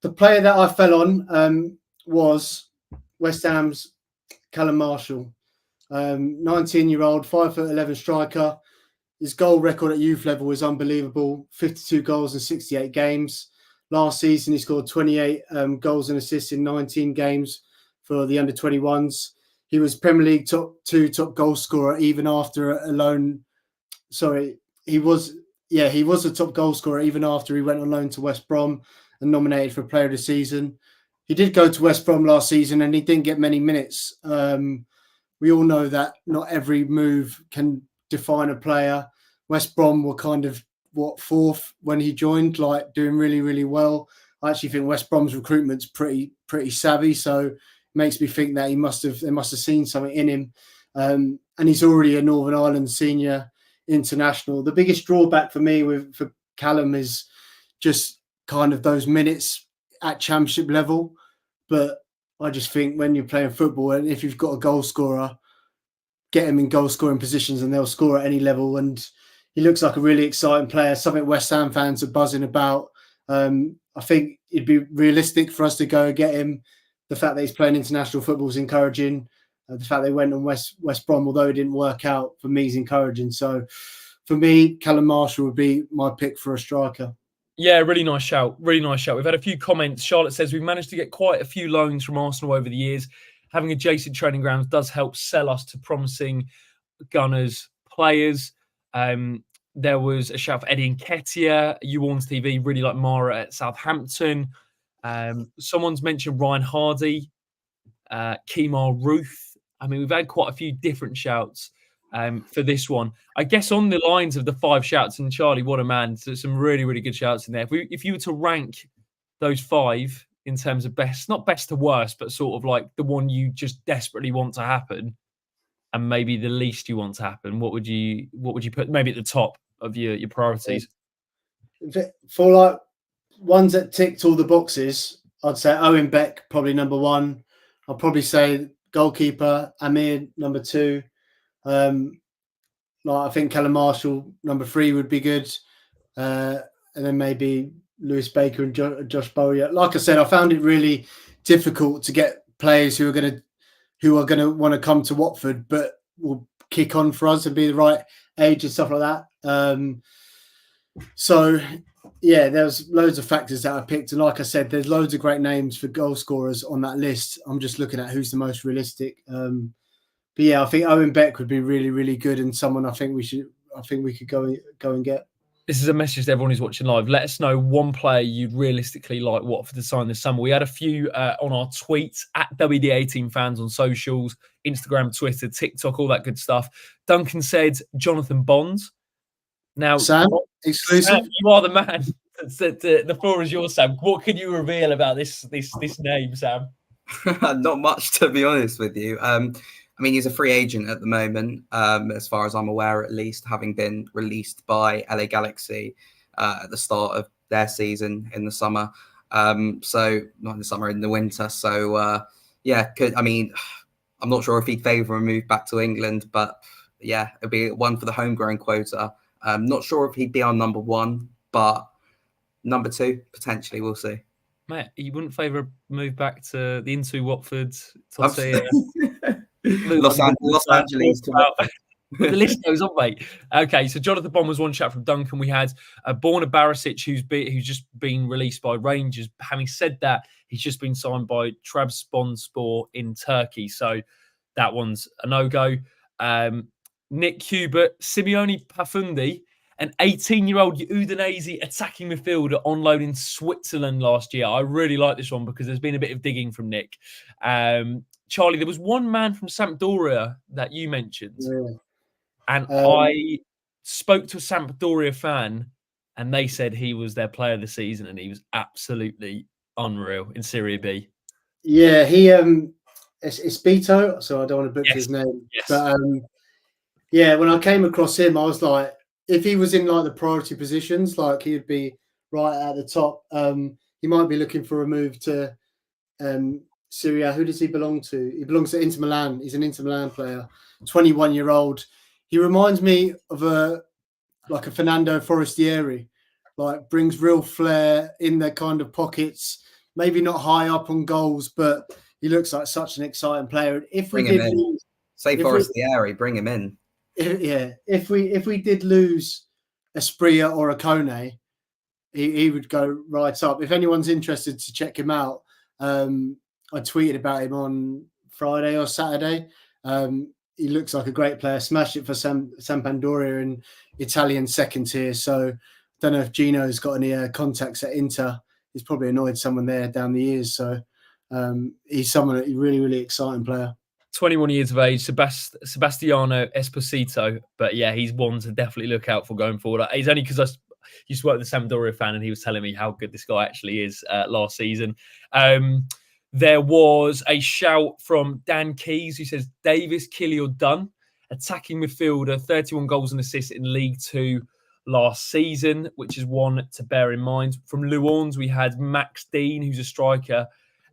the player that I fell on was West Ham's Callum Marshall, 19-year-old, 5'11" striker. His goal record at youth level is unbelievable, 52 goals in 68 games. Last season, he scored 28 goals and assists in 19 games for the under-21s. He was Premier League top goal scorer even after a loan. Sorry, he was a top goal scorer even after he went on loan to West Brom and nominated for Player of the Season. He did go to West Brom last season and he didn't get many minutes. We all know that not every move can define a player. West Brom were kind of fourth when he joined, like doing really, really well. I actually think West Brom's recruitment's pretty savvy, so it makes me think that they must have seen something in him. And he's already a Northern Ireland senior international. The biggest drawback for me for Callum is just kind of those minutes at Championship level. But I just think when you're playing football, and if you've got a goal scorer, get him in goal scoring positions and they'll score at any level. And he looks like a really exciting player, something West Ham fans are buzzing about. I think it'd be realistic for us to go and get him. The fact that he's playing international football is encouraging. The fact they went on West Brom, although it didn't work out, for me is encouraging. So for me, Callum Marshall would be my pick for a striker. Yeah, really nice shout. Really nice shout. We've had a few comments. Charlotte says we've managed to get quite a few loans from Arsenal over the years. Having adjacent training grounds does help sell us to promising Gunners players. There was a shout for Eddie Nketiah. Uwarns TV really like Mara at Southampton. Someone's mentioned Ryan Hardy, Kemar Ruth. I mean, we've had quite a few different shouts for this one. I guess on the lines of the 5 shouts, and Charlie, what a man. So some really, really good shouts in there. If you were to rank those 5 in terms of best, not best to worst, but sort of like the one you just desperately want to happen, and maybe the least you want to happen, what would you put maybe at the top of your priorities? For like ones that ticked all the boxes, I'd say Owen Beck probably number 1. I'll probably say goalkeeper Amir number 2. Like I think Callum Marshall number 3 would be good, and then maybe Lewis Baker and Josh Bowyer. Like I said, I found it really difficult to get players who are going to want to come to Watford, but will kick on for us and be the right age and stuff like that. So, yeah, there's loads of factors that I picked. And like I said, there's loads of great names for goal scorers on that list. I'm just looking at who's the most realistic. But yeah, I think Owen Beck would be really, really good and someone I think we could go and get. This is a message to everyone who's watching live. Let us know one player you'd realistically like Watford to sign this summer. We had a few on our tweets at WD18 fans on socials, Instagram, Twitter, TikTok, all that good stuff. Duncan said Jonathan Bonds. Now, Sam, exclusive. Sam, you are the man. The floor is yours, Sam. What can you reveal about this name, Sam? Not much, to be honest with you. I mean, he's a free agent at the moment, as far as I'm aware, at least, having been released by LA Galaxy at the start of their season in the summer. So not in the summer, in the winter. So yeah, I'm not sure if he'd favour a move back to England, but yeah, it'd be one for the homegrown quota. Not sure if he'd be our number 1, but number 2 potentially. We'll see. Mate, you wouldn't favour a move back to the Into Watford, Los Angeles. The list goes on, mate. Okay, so Jonathan Bond was one shout from Duncan. We had Borna Barisic, who's just been released by Rangers. Having said that, he's just been signed by Trabzonspor in Turkey, so that one's a no-go. Nick Hubert, Simeone Pafundi, an 18-year-old Udinese attacking midfielder on loan in Switzerland last year. I really like this one because there's been a bit of digging from Nick. Charlie, there was one man from Sampdoria that you mentioned. Yeah. And I spoke to a Sampdoria fan and they said he was their player of the season and he was absolutely unreal in Serie B. Yeah, he it's Beto, so I don't want to butcher his name. Yes. But yeah, when I came across him, I was like, if he was in like the priority positions, like he'd be right at the top. He might be looking for a move to Syria. Who does he belong to? He belongs to Inter Milan. He's an Inter Milan player, 21-year-old. He reminds me of a Fernando Forestieri, like brings real flair in their kind of pockets. Maybe not high up on goals, but he looks like such an exciting player. If we did lose, say Forestieri, bring him in. If we did lose Espria or a Kone, he would go right up. If anyone's interested to check him out, I tweeted about him on Friday or Saturday. He looks like a great player. Smashed it for Sampdoria in Italian second tier. So I don't know if Gino's got any contacts at Inter. He's probably annoyed someone there down the years. So he's a really, really exciting player. 21 years of age, Sebastiano Esposito. But yeah, he's one to definitely look out for going forward. It's only because I used to work with a Sampdoria fan and he was telling me how good this guy actually is last season. There was a shout from Dan Keys who says, Davis, Killy or Dunn, attacking midfielder, 31 goals and assists in League Two last season, which is one to bear in mind. From Luans, we had Max Dean, who's a striker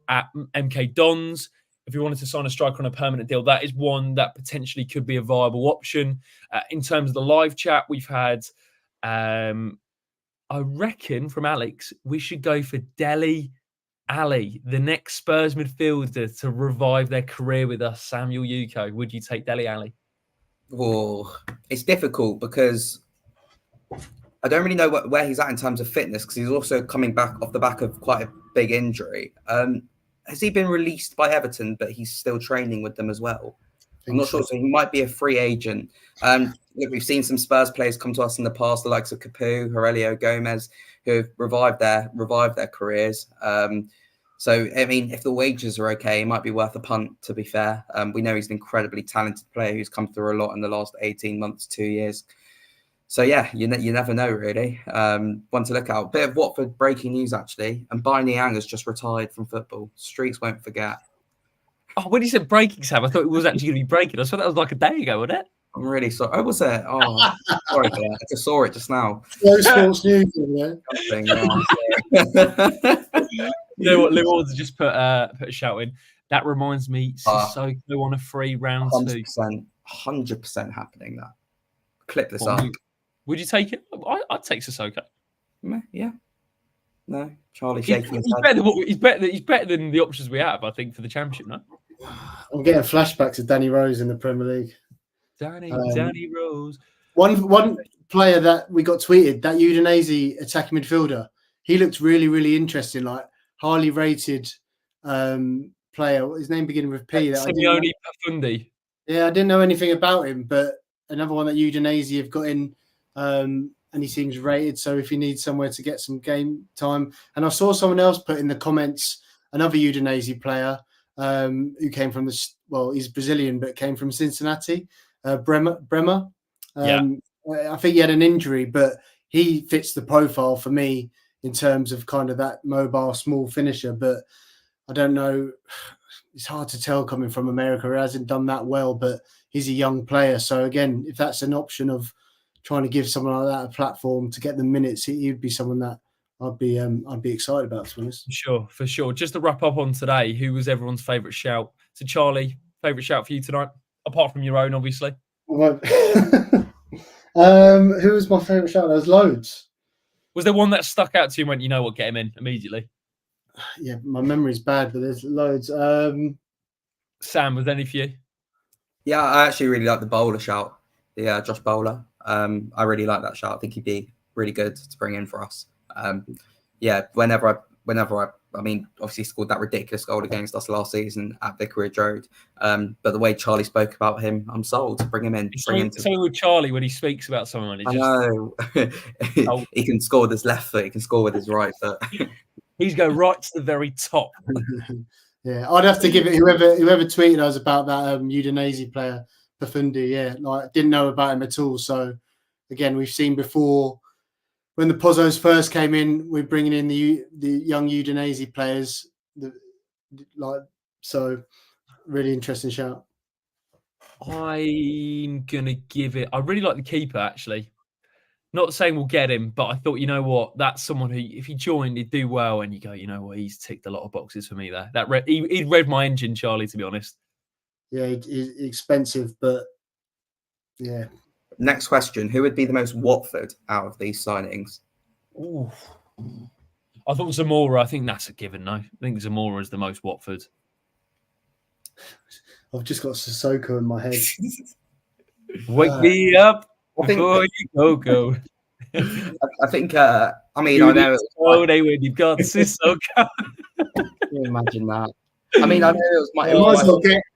at MK Dons. If you wanted to sign a striker on a permanent deal, that is one that potentially could be a viable option. In terms of the live chat, we've had, I reckon from Alex, we should go for Dele Alli, the next Spurs midfielder to revive their career with us. Samuel Ucko, would you take Dele Alli? Oh, it's difficult because I don't really know where he's at in terms of fitness, because he's also coming back off the back of quite a big injury. Has he been released by Everton, but he's still training with them as well? I'm not sure. So he might be a free agent. Look, we've seen some Spurs players come to us in the past, the likes of Capu, Aurelio Gomez, who have revived their careers. So, I mean, if the wages are okay, it might be worth a punt, to be fair. We know he's an incredibly talented player who's come through a lot in the last 18 months, 2 years. So, yeah, you never know, really. One to look out. Bit of Watford breaking news, actually. And Bai Niang has just retired from football. Streets won't forget. Oh, when you said breaking, Sam, I thought it was actually going to be breaking. I thought that was like a day ago, wasn't it? I'm really sorry. Oh, was it? Oh, sorry for that. I just saw it just now. No sports news, yeah. You know what? Lou Ords just put a shout in. That reminds me, Sissoko on a free round 100%, 100% happening. That clip this up. Would you take it? I'd take Sissoko. Yeah. No, Charlie shaking his head. He's better than the options we have, I think, for the Championship. No, I'm getting flashbacks of Danny Rose in the Premier League. Danny Rose. One player that we got tweeted, that Udinese attacking midfielder, he looked really, really interesting. Like highly rated player. His name beginning with P. Simeone Pafundi. Yeah, I didn't know anything about him, but another one that Udinese have got in, and he seems rated. So if he needs somewhere to get some game time, and I saw someone else put in the comments, another Udinese player who came from he's Brazilian, but came from Cincinnati, Bremer. I think he had an injury, but he fits the profile for me in terms of kind of that mobile, small finisher. But I don't know. It's hard to tell coming from America. He hasn't done that well, but he's a young player. So again, if that's an option of trying to give someone like that a platform to get the minutes, he'd be someone that I'd be excited about, to be honest. For sure. Just to wrap up on today, who was everyone's favourite shout? So Charlie, favourite shout for you tonight, apart from your own, obviously. Who was my favourite shout? There's loads. Was there one that stuck out to you and went, you know what, get him in immediately? Yeah, my memory's bad, but there's loads. Sam, was there any for you? Yeah, I actually really like the bowler shout. Yeah, Josh Bowler. I really like that shout. I think he'd be really good to bring in for us. Whenever I mean, obviously scored that ridiculous goal against us last season at Vicarage Road. But the way Charlie spoke about him, I'm sold to bring him in. Same with Charlie when he speaks about someone. I know. He can score with his left foot. He can score with his right foot. He's going right to the very top. Yeah, I'd have to give it whoever tweeted us about that Udinese player, Pafundi. Yeah, like didn't know about him at all. So again, we've seen before when the Pozzos first came in, we're bringing in the young Udinese players. So really interesting shout. I'm gonna give it. I really like the keeper actually. Not saying we'll get him, but I thought, you know what, that's someone who, if he joined, he'd do well. And you go, you know what, he's ticked a lot of boxes for me there. He'd read my engine, Charlie, to be honest. Yeah, he's expensive, but yeah. Next question: who would be the most Watford out of these signings? Ooh. I thought Zamora. I think that's a given. No, I think Zamora is the most Watford. I've just got Sissoko in my head. Wake me up before you go. I think. I mean, I know. When you've got Sissoko. Can you imagine that? I mean, I know it was my.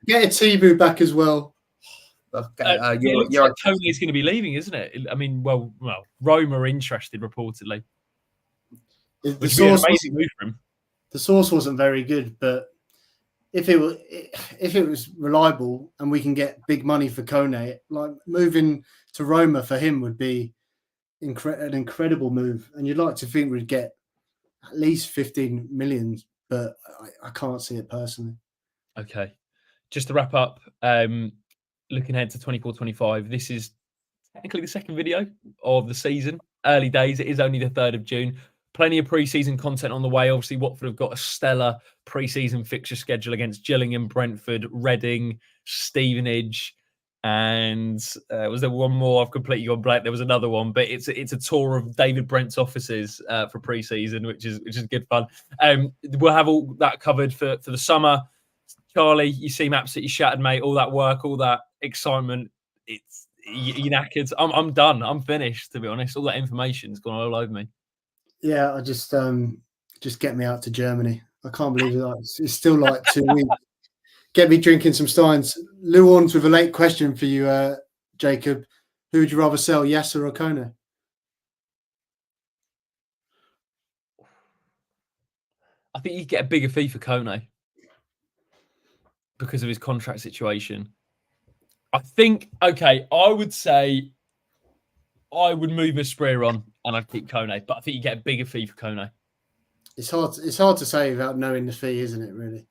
Get a Tibu back as well. You're Tony's going to be leaving, isn't it? I mean, well, Roma are interested reportedly. The source wasn't very good, but if it was reliable and we can get big money for Kone, like moving to Roma for him would be an incredible move. And you'd like to think we'd get at least 15 million, but I can't see it personally. Okay, just to wrap up. Looking ahead to 24-25, this is technically the second video of the season. Early days, it is only the 3rd of June. Plenty of pre-season content on the way. Obviously, Watford have got a stellar pre-season fixture schedule against Gillingham, Brentford, Reading, Stevenage, and was there one more? I've completely gone blank. There was another one, but it's a tour of David Brent's offices for pre-season, which is good fun. We'll have all that covered for the summer. Charlie, you seem absolutely shattered, mate. All that work, all that excitement. It's you're knackered. I'm done. I'm finished, to be honest. All that information's gone all over me. Yeah, I just get me out to Germany. I can't believe it. It's still like 2 weeks. Get me drinking some steins. Lou Orns with a late question for you, Jacob. Who would you rather sell, Yasser or Kone? I think you'd get a bigger fee for Kone because of his contract situation. I think, okay, I would say I would move Asprilla on and I'd keep Kone, but I think you get a bigger fee for Kone. It's hard to say without knowing the fee, isn't it, really?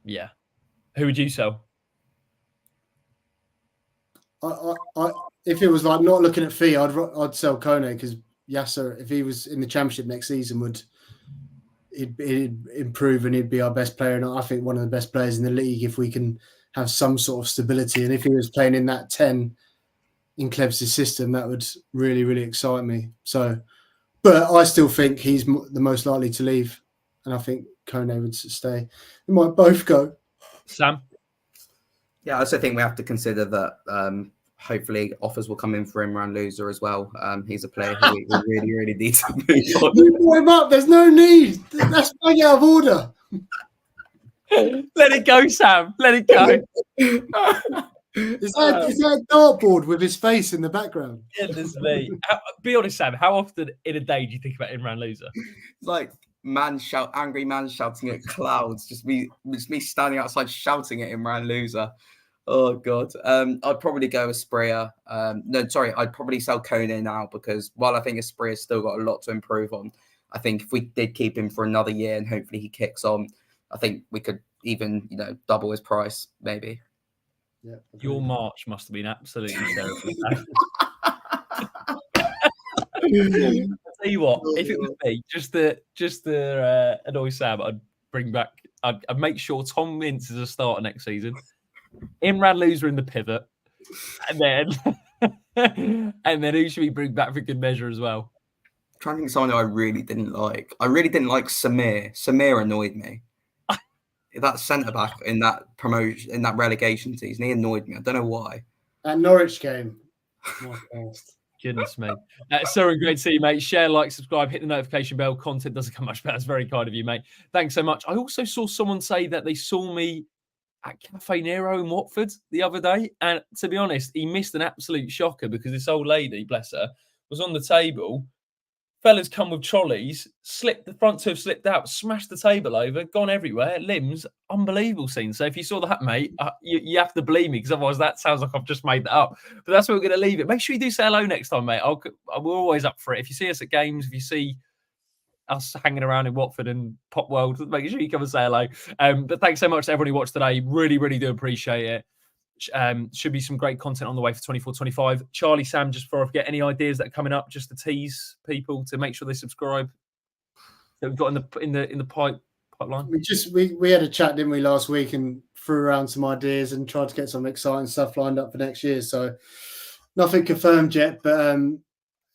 Yeah. Who would you sell? If it was like not looking at fee, I'd sell Kone because Yasser, if he was in the Championship next season, he'd improve and he'd be our best player, and I think one of the best players in the league if we can have some sort of stability. And if he was playing in that 10 in Klebs' system, that would really, really excite me. So, but I still think he's the most likely to leave, and I think Kone would stay. We might both go. Sam? Yeah, I also think we have to consider that hopefully offers will come in for Imran Loser as well. He's a player who we really, really need to move on. You brought him up. There's no need. That's way out of order. Let it go, Sam. Let it go. Is that a dartboard with his face in the background? Goodness me. Be honest, Sam. How often in a day do you think about Imran Loser? Like angry man shouting at clouds. Just me standing outside shouting at Imran Loser. Oh God. I'd probably go Asprilla. I'd probably sell Kone now because while I think Asprilla's still got a lot to improve on, I think if we did keep him for another year and hopefully he kicks on, I think we could even, double his price, maybe. Yeah. Your March must have been absolutely terrible. I'll tell you what, if it was me, just to annoy Sam, I'd make sure Tom Mintz is a starter next season. Imran Loser in the pivot, and then who should we bring back for good measure as well? I'm trying to think of someone who I really didn't like. I really didn't like Samir. Samir annoyed me. That centre back in that promotion, in that relegation season, he annoyed me. I don't know why. That Norwich game. Goodness me. Søren, great to see you, mate. Share, like, subscribe, hit the notification bell. Content doesn't come much better. It's very kind of you, mate. Thanks so much. I also saw someone say that they saw me at Cafe Nero in Watford the other day. And to be honest, he missed an absolute shocker because this old lady, bless her, was on the table. Fellas come with trolleys, the front two have slipped out, smashed the table over, gone everywhere, limbs, unbelievable scene. So if you saw that, mate, you have to believe me because otherwise that sounds like I've just made that up. But that's where we're going to leave it. Make sure you do say hello next time, mate. We're always up for it. If you see us at games, if you see us hanging around in Watford and Pop World, make sure you come and say hello. But thanks so much to everyone who watched today. Really, really do appreciate it. Should be some great content on the way for 24-25. Charlie, Sam, just before I forget, any ideas that are coming up, just to tease people to make sure they subscribe that we've got in the pipeline? We had a chat, didn't we, last week, and threw around some ideas and tried to get some exciting stuff lined up for next year. So nothing confirmed yet, but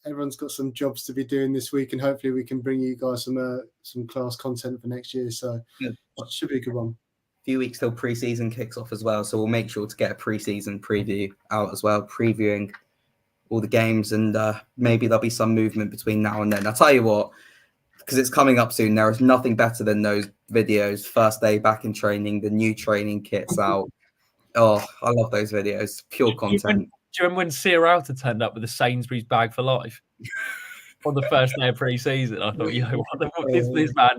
everyone's got some jobs to be doing this week, and hopefully we can bring you guys some class content for next year. So it should be a good one. Few weeks till pre-season kicks off as well, so we'll make sure to get a pre-season preview out as well, previewing all the games, and maybe there'll be some movement between now and then. I'll tell you what, because it's coming up soon, there is nothing better than those videos, first day back in training, the new training kits out. Oh, I love those videos, pure content. Do you remember when Sierra Alta turned up with a Sainsbury's bag for life on the first day of pre-season? I thought,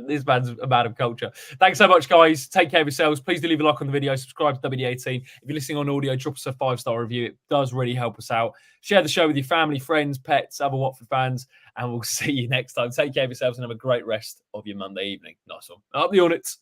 this man's a man of culture. Thanks so much, guys. Take care of yourselves. Please do leave a like on the video. Subscribe to WD18. If you're listening on audio, drop us a 5-star review. It does really help us out. Share the show with your family, friends, pets, other Watford fans, and we'll see you next time. Take care of yourselves and have a great rest of your Monday evening. Nice one. Up the Hornets.